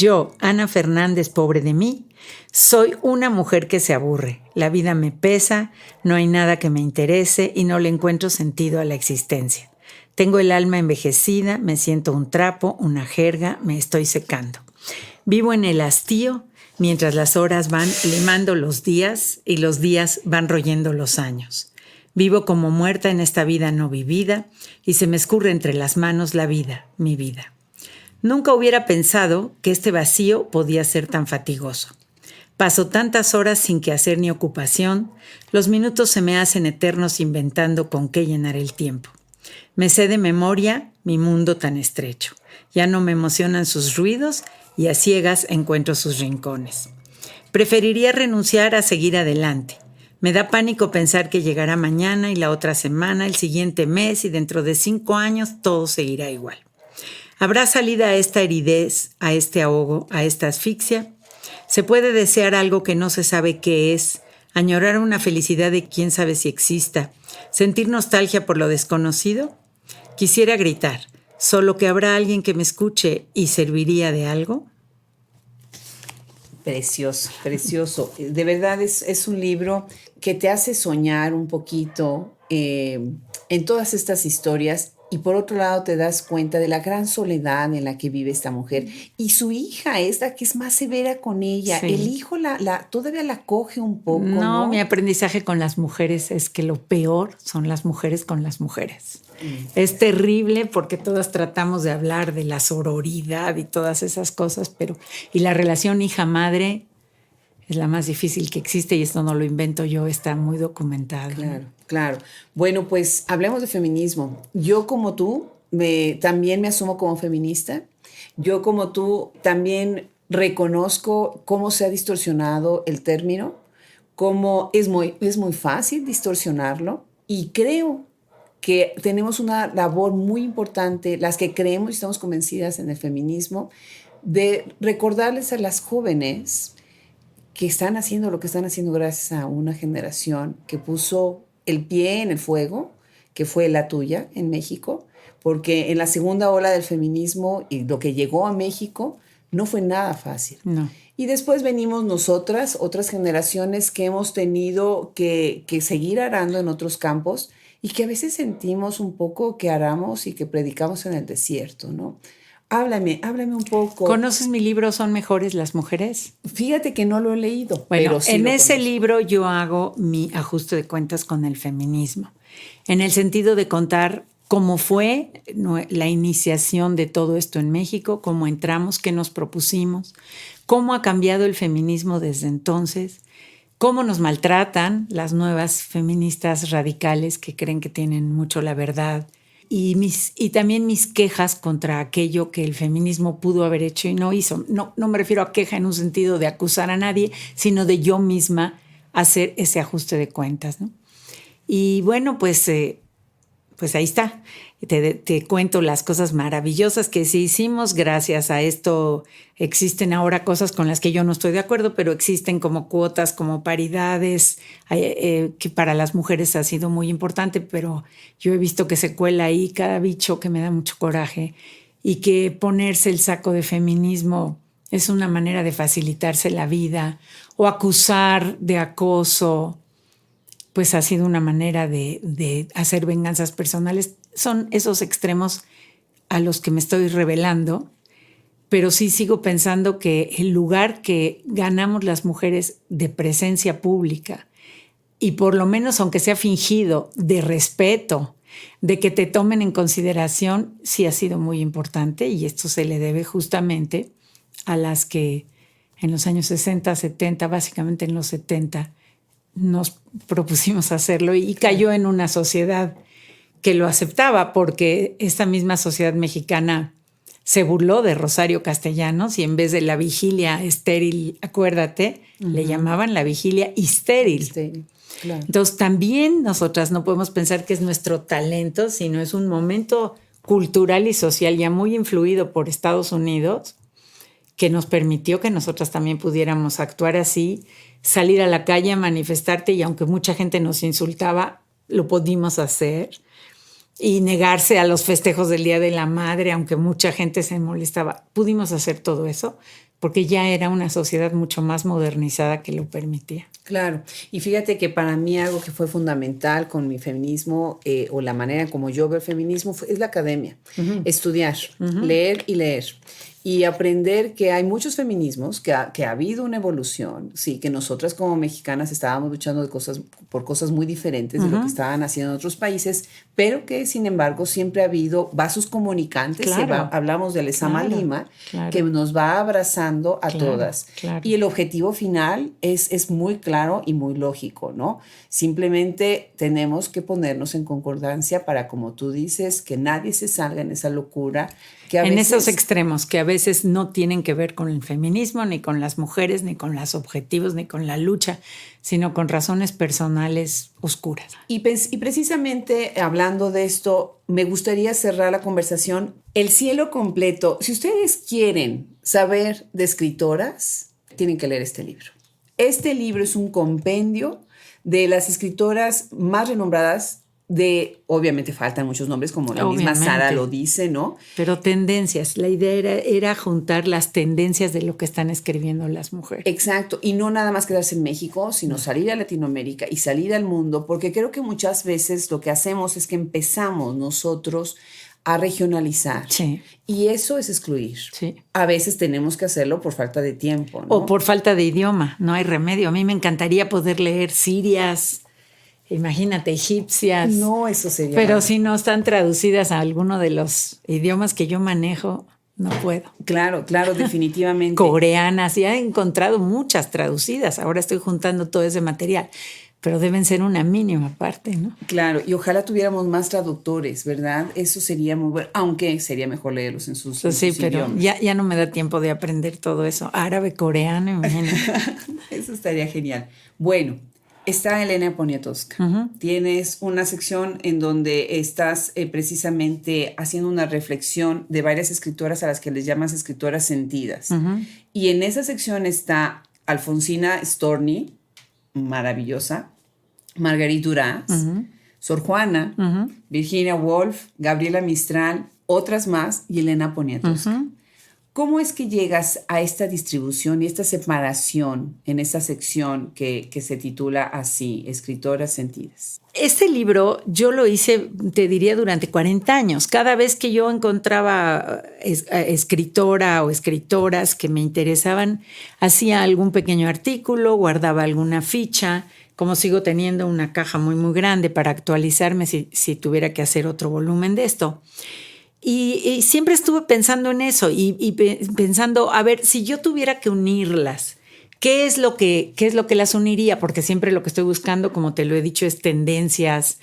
Yo, Ana Fernández, pobre de mí, soy una mujer que se aburre. La vida me pesa, no hay nada que me interese y no le encuentro sentido a la existencia. Tengo el alma envejecida, me siento un trapo, una jerga, me estoy secando. Vivo en el hastío mientras las horas van limando los días y los días van royendo los años. Vivo como muerta en esta vida no vivida y se me escurre entre las manos la vida, mi vida. Nunca hubiera pensado que este vacío podía ser tan fatigoso. Paso tantas horas sin quehacer ni ocupación, los minutos se me hacen eternos inventando con qué llenar el tiempo. Me sé de memoria mi mundo tan estrecho. Ya no me emocionan sus ruidos y a ciegas encuentro sus rincones. Preferiría renunciar a seguir adelante. Me da pánico pensar que llegará mañana y la otra semana, el siguiente mes y dentro de 5 años todo seguirá igual. ¿Habrá salida a esta aridez, a este ahogo, a esta asfixia? ¿Se puede desear algo que no se sabe qué es? ¿Añorar una felicidad de quién sabe si exista? ¿Sentir nostalgia por lo desconocido? Quisiera gritar, solo que habrá alguien que me escuche y serviría de algo. Precioso, precioso. De verdad es un libro que te hace soñar un poquito en todas estas historias. Y por otro lado te das cuenta de la gran soledad en la que vive esta mujer. Y su hija es la que es más severa con ella. Sí. El hijo todavía la coge un poco, No, ¿no? mi aprendizaje con las mujeres es que lo peor son las mujeres con las mujeres. Es terrible porque todas tratamos de hablar de la sororidad y todas esas cosas, y la relación hija-madre es la más difícil que existe y esto no lo invento yo, está muy documentado. Claro, claro. Bueno, pues hablemos de feminismo. Yo como tú también me asumo como feminista. Yo como tú también reconozco cómo se ha distorsionado el término, cómo es muy fácil distorsionarlo y creo que tenemos una labor muy importante, las que creemos y estamos convencidas en el feminismo, de recordarles a las jóvenes que están haciendo lo que están haciendo gracias a una generación que puso el pie en el fuego, que fue la tuya en México, porque en la segunda ola del feminismo y lo que llegó a México no fue nada fácil. No. Y después venimos nosotras, otras generaciones que hemos tenido que seguir arando en otros campos y que a veces sentimos un poco que aramos y que predicamos en el desierto, ¿no? Háblame un poco. ¿Conoces mi libro Son mejores las mujeres? Fíjate que no lo he leído. Bueno, pero sí en lo ese conozco. libro yo hago mi ajuste de cuentas con el feminismo, en el sentido de contar cómo fue la iniciación de todo esto en México, cómo entramos, qué nos propusimos, cómo ha cambiado el feminismo desde entonces, cómo nos maltratan las nuevas feministas radicales que creen que tienen mucho la verdad, y también mis quejas contra aquello que el feminismo pudo haber hecho y no hizo. No me refiero a queja en un sentido de acusar a nadie, sino de yo misma hacer ese ajuste de cuentas, ¿no? Y bueno, pues ahí está. Te cuento las cosas maravillosas que sí hicimos. Gracias a esto existen ahora cosas con las que yo no estoy de acuerdo, pero existen como cuotas, como paridades, que para las mujeres ha sido muy importante, pero yo he visto que se cuela ahí cada bicho que me da mucho coraje y que ponerse el saco de feminismo es una manera de facilitarse la vida o acusar de acoso, pues ha sido una manera de hacer venganzas personales. Son esos extremos a los que me estoy revelando, pero sí sigo pensando que el lugar que ganamos las mujeres de presencia pública, y por lo menos aunque sea fingido, de respeto, de que te tomen en consideración, sí ha sido muy importante, y esto se le debe justamente a las que en los años 60, 70, básicamente en los 70, nos propusimos hacerlo y cayó en una sociedad que lo aceptaba, porque esta misma sociedad mexicana se burló de Rosario Castellanos y en vez de la vigilia estéril, acuérdate, le llamaban la vigilia histéril. Claro. Entonces también nosotras no podemos pensar que es nuestro talento, sino es un momento cultural y social ya muy influido por Estados Unidos que nos permitió que nosotras también pudiéramos actuar así, salir a la calle a manifestarte, y aunque mucha gente nos insultaba, lo pudimos hacer. Y negarse a los festejos del Día de la Madre, aunque mucha gente se molestaba, pudimos hacer todo eso porque ya era una sociedad mucho más modernizada que lo permitía. Claro, y fíjate que para mí algo que fue fundamental con mi feminismo o la manera como yo veo el feminismo es la academia, estudiar, leer y leer. Y aprender que hay muchos feminismos, que ha habido una evolución, sí, que nosotras como mexicanas estábamos luchando por cosas muy diferentes de lo que estaban haciendo en otros países, pero que sin embargo siempre ha habido vasos comunicantes. Claro. Hablamos de Lezama Lima, claro. que nos va abrazando a todas. Claro. Y el objetivo final es muy claro y muy lógico, ¿no? Simplemente tenemos que ponernos en concordancia para, como tú dices, que nadie se salga en esa locura. Que en esos extremos que a veces no tienen que ver con el feminismo, ni con las mujeres, ni con los objetivos, ni con la lucha, sino con razones personales oscuras. Y precisamente hablando de esto, me gustaría cerrar la conversación. El cielo completo. Si ustedes quieren saber de escritoras, tienen que leer este libro. Este libro es un compendio de las escritoras más renombradas. Obviamente faltan muchos nombres, como la misma Sara lo dice, ¿no? Pero tendencias. La idea era juntar las tendencias de lo que están escribiendo las mujeres. Exacto. Y no nada más quedarse en México, sino salir a Latinoamérica y salir al mundo, porque creo que muchas veces lo que hacemos es que empezamos nosotros a regionalizar. Sí. Y eso es excluir. Sí. A veces tenemos que hacerlo por falta de tiempo, ¿no? O por falta de idioma. No hay remedio. A mí me encantaría poder leer sirias, imagínate, egipcias. No, eso sería. Pero si no están traducidas a alguno de los idiomas que yo manejo, no puedo. Claro, definitivamente. Coreanas, ya he encontrado muchas traducidas. Ahora estoy juntando todo ese material, pero deben ser una mínima parte, ¿no? Claro, y ojalá tuviéramos más traductores, ¿verdad? Eso sería muy bueno, aunque sería mejor leerlos en sus pero idiomas. Ya no me da tiempo de aprender todo eso. Árabe, coreano, imagínate. Eso estaría genial. Bueno, está Elena Poniatowska. Tienes una sección en donde estás precisamente haciendo una reflexión de varias escritoras a las que les llamas escritoras sentidas. Y en esa sección está Alfonsina Storni, maravillosa, Marguerite Duras, Sor Juana, Virginia Woolf, Gabriela Mistral, otras más, y Elena Poniatowska. ¿Cómo es que llegas a esta distribución y esta separación en esta sección que se titula así, Escritoras Sentidas? Este libro yo lo hice, te diría, durante 40 años. Cada vez que yo encontraba escritora o escritoras que me interesaban, hacía algún pequeño artículo, guardaba alguna ficha. Como sigo teniendo una caja muy, muy grande para actualizarme si tuviera que hacer otro volumen de esto. Y siempre estuve pensando en eso y pensando, a ver, si yo tuviera que unirlas, ¿qué es lo que las uniría? Porque siempre lo que estoy buscando, como te lo he dicho, es tendencias,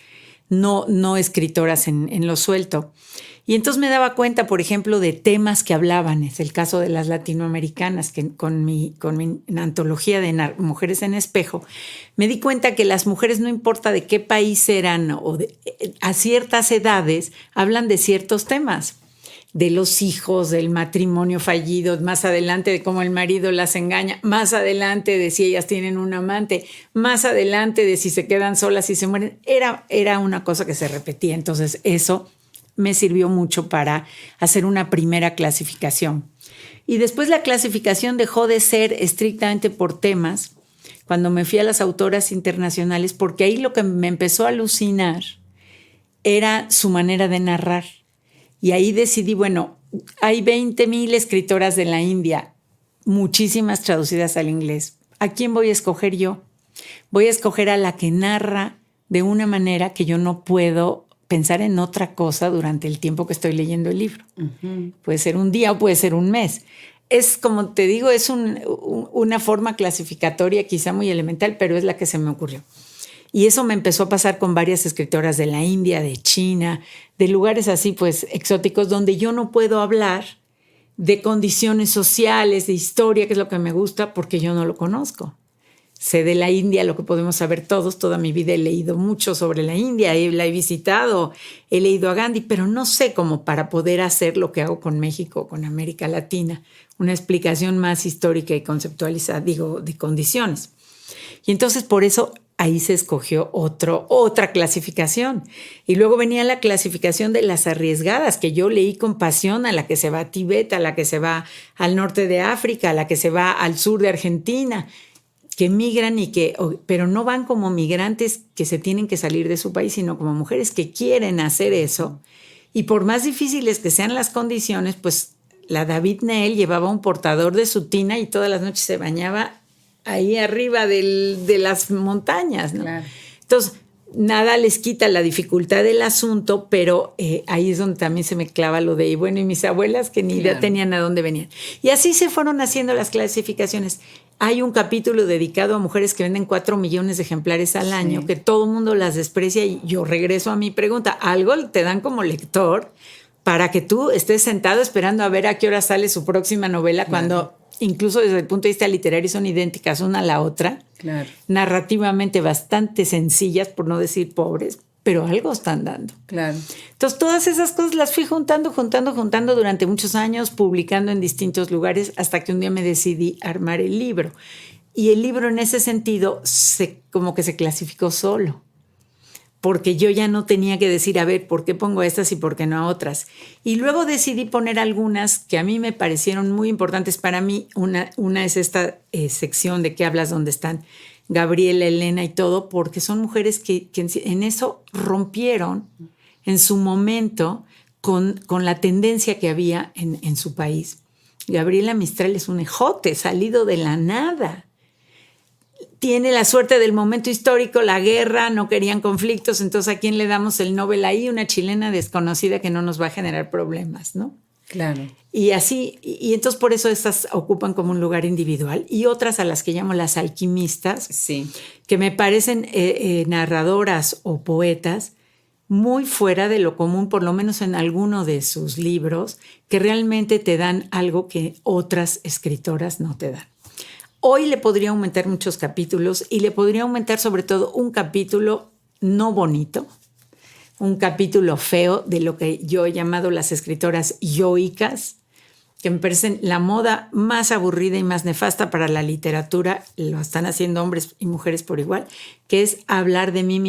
no escritoras en lo suelto. Y entonces me daba cuenta, por ejemplo, de temas que hablaban. Es el caso de las latinoamericanas, que con mi antología de Mujeres en Espejo, me di cuenta que las mujeres, no importa de qué país eran o a ciertas edades, hablan de ciertos temas. De los hijos, del matrimonio fallido, más adelante de cómo el marido las engaña, más adelante de si ellas tienen un amante, más adelante de si se quedan solas y se mueren. Era una cosa que se repetía. Entonces eso me sirvió mucho para hacer una primera clasificación. Y después la clasificación dejó de ser estrictamente por temas cuando me fui a las autoras internacionales, porque ahí lo que me empezó a alucinar era su manera de narrar. Y ahí decidí, bueno, hay 20,000 escritoras de la India, muchísimas traducidas al inglés. ¿A quién voy a escoger yo? Voy a escoger a la que narra de una manera que yo no puedo pensar en otra cosa durante el tiempo que estoy leyendo el libro. Uh-huh. Puede ser un día o puede ser un mes. Es, como te digo, es una forma clasificatoria quizá muy elemental, pero es la que se me ocurrió. Y eso me empezó a pasar con varias escritoras de la India, de China, de lugares así pues exóticos donde yo no puedo hablar de condiciones sociales, de historia, que es lo que me gusta, porque yo no lo conozco. Sé de la India lo que podemos saber todos. Toda mi vida he leído mucho sobre la India, la he visitado, he leído a Gandhi, pero no sé cómo para poder hacer lo que hago con México, con América Latina, una explicación más histórica y conceptualizada, digo, de condiciones. Y entonces por eso ahí se escogió otra clasificación. Y luego venía la clasificación de las arriesgadas, que yo leí con pasión, a la que se va a Tíbet, a la que se va al norte de África, a la que se va al sur de Argentina, que migran pero no van como migrantes que se tienen que salir de su país, sino como mujeres que quieren hacer eso. Y por más difíciles que sean las condiciones, pues la David Neel llevaba un portador de su tina y todas las noches se bañaba ahí arriba de las montañas, ¿no? Claro. Entonces, nada les quita la dificultad del asunto, pero ahí es donde también se me clava lo de, bueno, y mis abuelas que ni idea tenían a dónde venían. Y así se fueron haciendo las clasificaciones. Hay un capítulo dedicado a mujeres que venden 4 millones de ejemplares al año, que todo el mundo las desprecia, y yo regreso a mi pregunta. Algo te dan como lector para que tú estés sentado esperando a ver a qué hora sale su próxima novela, cuando incluso desde el punto de vista literario son idénticas una a la otra, narrativamente bastante sencillas, por no decir pobres, pero algo están dando. Claro. Entonces, todas esas cosas las fui juntando durante muchos años, publicando en distintos lugares, hasta que un día me decidí armar el libro. Y el libro, en ese sentido, como que se clasificó solo, porque yo ya no tenía que decir, a ver, ¿por qué pongo estas y por qué no a otras? Y luego decidí poner algunas que a mí me parecieron muy importantes para mí. Una es esta sección de qué hablas, donde están Gabriela, Elena y todo, porque son mujeres que en eso rompieron en su momento con la tendencia que había en su país. Gabriela Mistral es un ejote salido de la nada. Tiene la suerte del momento histórico, la guerra, no querían conflictos, entonces ¿a quién le damos el Nobel ahí? Una chilena desconocida que no nos va a generar problemas, ¿no? Claro. Y así, y entonces por eso estas ocupan como un lugar individual, y otras a las que llamo las alquimistas, que me parecen narradoras o poetas muy fuera de lo común, por lo menos en alguno de sus libros, que realmente te dan algo que otras escritoras no te dan. Hoy le podría aumentar muchos capítulos, y le podría aumentar sobre todo un capítulo no bonito, un capítulo feo de lo que yo he llamado las escritoras yoicas, que me parecen la moda más aburrida y más nefasta para la literatura. Lo están haciendo hombres y mujeres por igual, que es hablar de mí,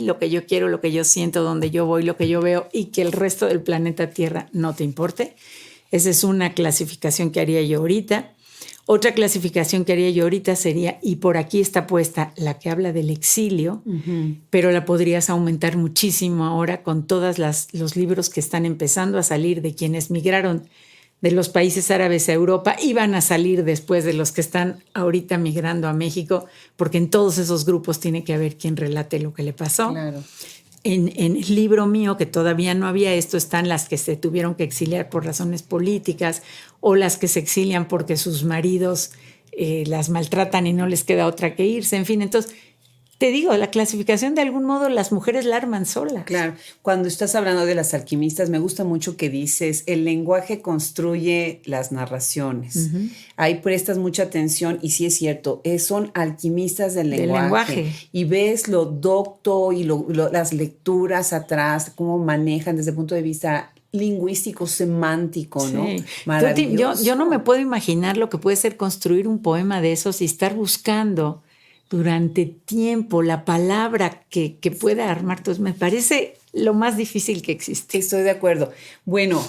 lo que yo quiero, lo que yo siento, donde yo voy, lo que yo veo, y que el resto del planeta Tierra no te importe. Esa es una clasificación que haría yo ahorita. Otra clasificación que haría yo ahorita sería, y por aquí está puesta, la que habla del exilio, pero la podrías aumentar muchísimo ahora con todos los libros que están empezando a salir de quienes migraron de los países árabes a Europa, y van a salir después de los que están ahorita migrando a México, porque en todos esos grupos tiene que haber quien relate lo que le pasó. Claro. En el libro mío, que todavía no había esto, están las que se tuvieron que exiliar por razones políticas, o las que se exilian porque sus maridos las maltratan y no les queda otra que irse. En fin, entonces, te digo, la clasificación de algún modo las mujeres la arman solas. Claro. Cuando estás hablando de las alquimistas, me gusta mucho que dices, el lenguaje construye las narraciones. Ahí prestas mucha atención, y sí es cierto, son alquimistas del lenguaje. Y ves lo docto y las lecturas atrás, cómo manejan desde el punto de vista lingüístico, semántico, ¿no? Maravilloso. Yo no me puedo imaginar lo que puede ser construir un poema de esos y estar buscando durante tiempo la palabra que pueda armar. Entonces me parece lo más difícil que existe. Estoy de acuerdo. Bueno,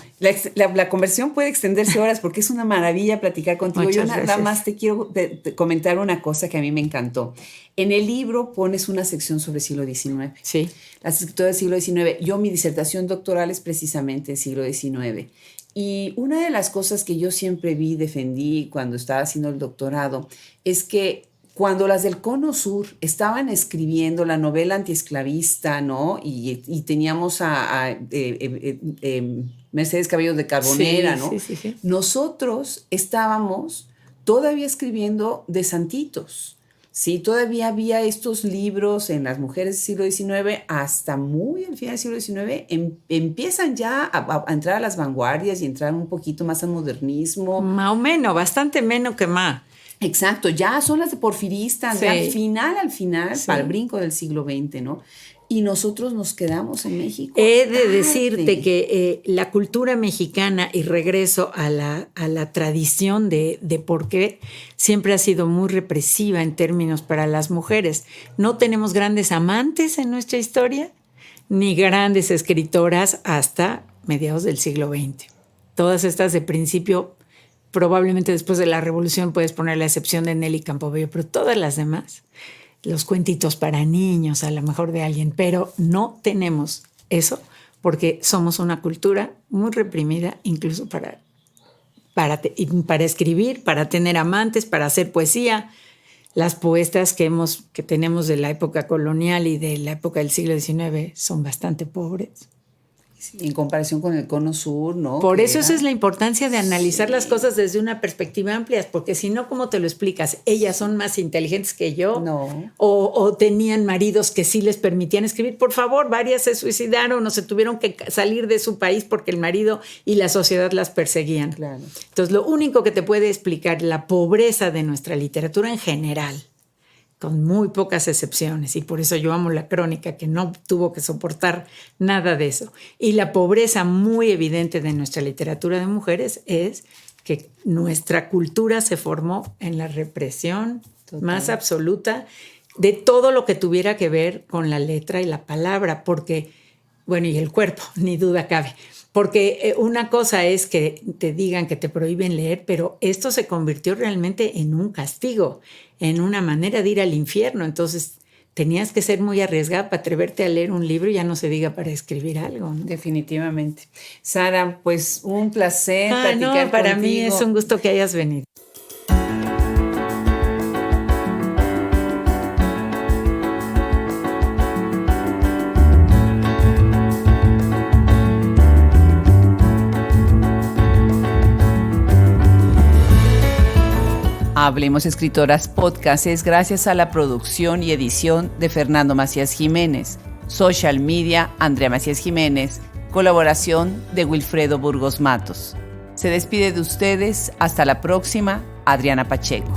la conversación puede extenderse horas porque es una maravilla platicar contigo. Muchas Yo nada más te quiero comentar una cosa que a mí me encantó. En el libro pones una sección sobre siglo XIX. Sí. Las escritoras del siglo XIX. Yo, mi disertación doctoral es precisamente el siglo XIX. Y una de las cosas que yo siempre defendí cuando estaba haciendo el doctorado, es que cuando las del Cono Sur estaban escribiendo la novela antiesclavista, ¿no? Y teníamos a Mercedes Cabello de Carbonera, sí, ¿no? Sí. Nosotros estábamos todavía escribiendo de santitos. Sí, todavía había estos libros en las mujeres del siglo XIX, hasta muy al final del siglo XIX, empiezan ya a entrar a las vanguardias y entrar un poquito más al modernismo. Más o menos, bastante menos que más. Exacto, ya son las de porfiristas, Sí. ya al final, Sí. para el brinco del siglo XX, ¿no? Y nosotros nos quedamos en México. He de decirte que la cultura mexicana, y regreso a la tradición de por qué siempre ha sido muy represiva en términos para las mujeres. No tenemos grandes amantes en nuestra historia, ni grandes escritoras hasta mediados del siglo XX. Todas estas de principio, probablemente después de la Revolución puedes poner la excepción de Nelly Campobello, pero todas las demás, los cuentitos para niños, a lo mejor de alguien, pero no tenemos eso porque somos una cultura muy reprimida, incluso para escribir, para tener amantes, para hacer poesía. Las poetas que tenemos de la época colonial y de la época del siglo XIX son bastante pobres. Sí, en comparación con el Cono Sur, ¿no? Por eso esa es la importancia de analizar Sí. las cosas desde una perspectiva amplia, porque si no, ¿cómo te lo explicas? Ellas son más inteligentes que yo, No. o tenían maridos que sí les permitían escribir. Por favor, varias se suicidaron o se tuvieron que salir de su país porque el marido y la sociedad las perseguían. Claro. Entonces, lo único que te puede explicar la pobreza de nuestra literatura en general, con muy pocas excepciones, y por eso yo amo la Crónica, que no tuvo que soportar nada de eso. Y la pobreza muy evidente de nuestra literatura de mujeres es que nuestra cultura se formó en la represión Total. más absoluta de todo lo que tuviera que ver con la letra y la palabra, porque, bueno, y el cuerpo, ni duda cabe. Porque una cosa es que te digan que te prohíben leer, pero esto se convirtió realmente en un castigo, en una manera de ir al infierno. Entonces tenías que ser muy arriesgada para atreverte a leer un libro, ya no se diga para escribir algo, ¿no? Definitivamente. Sara, pues un placer platicar no, para contigo. mí es un gusto que hayas venido. Hablemos Escritoras Podcast es gracias a la producción y edición de Fernando Macías Jiménez, social media Andrea Macías Jiménez, colaboración de Wilfredo Burgos Matos. Se despide de ustedes, hasta la próxima, Adriana Pacheco.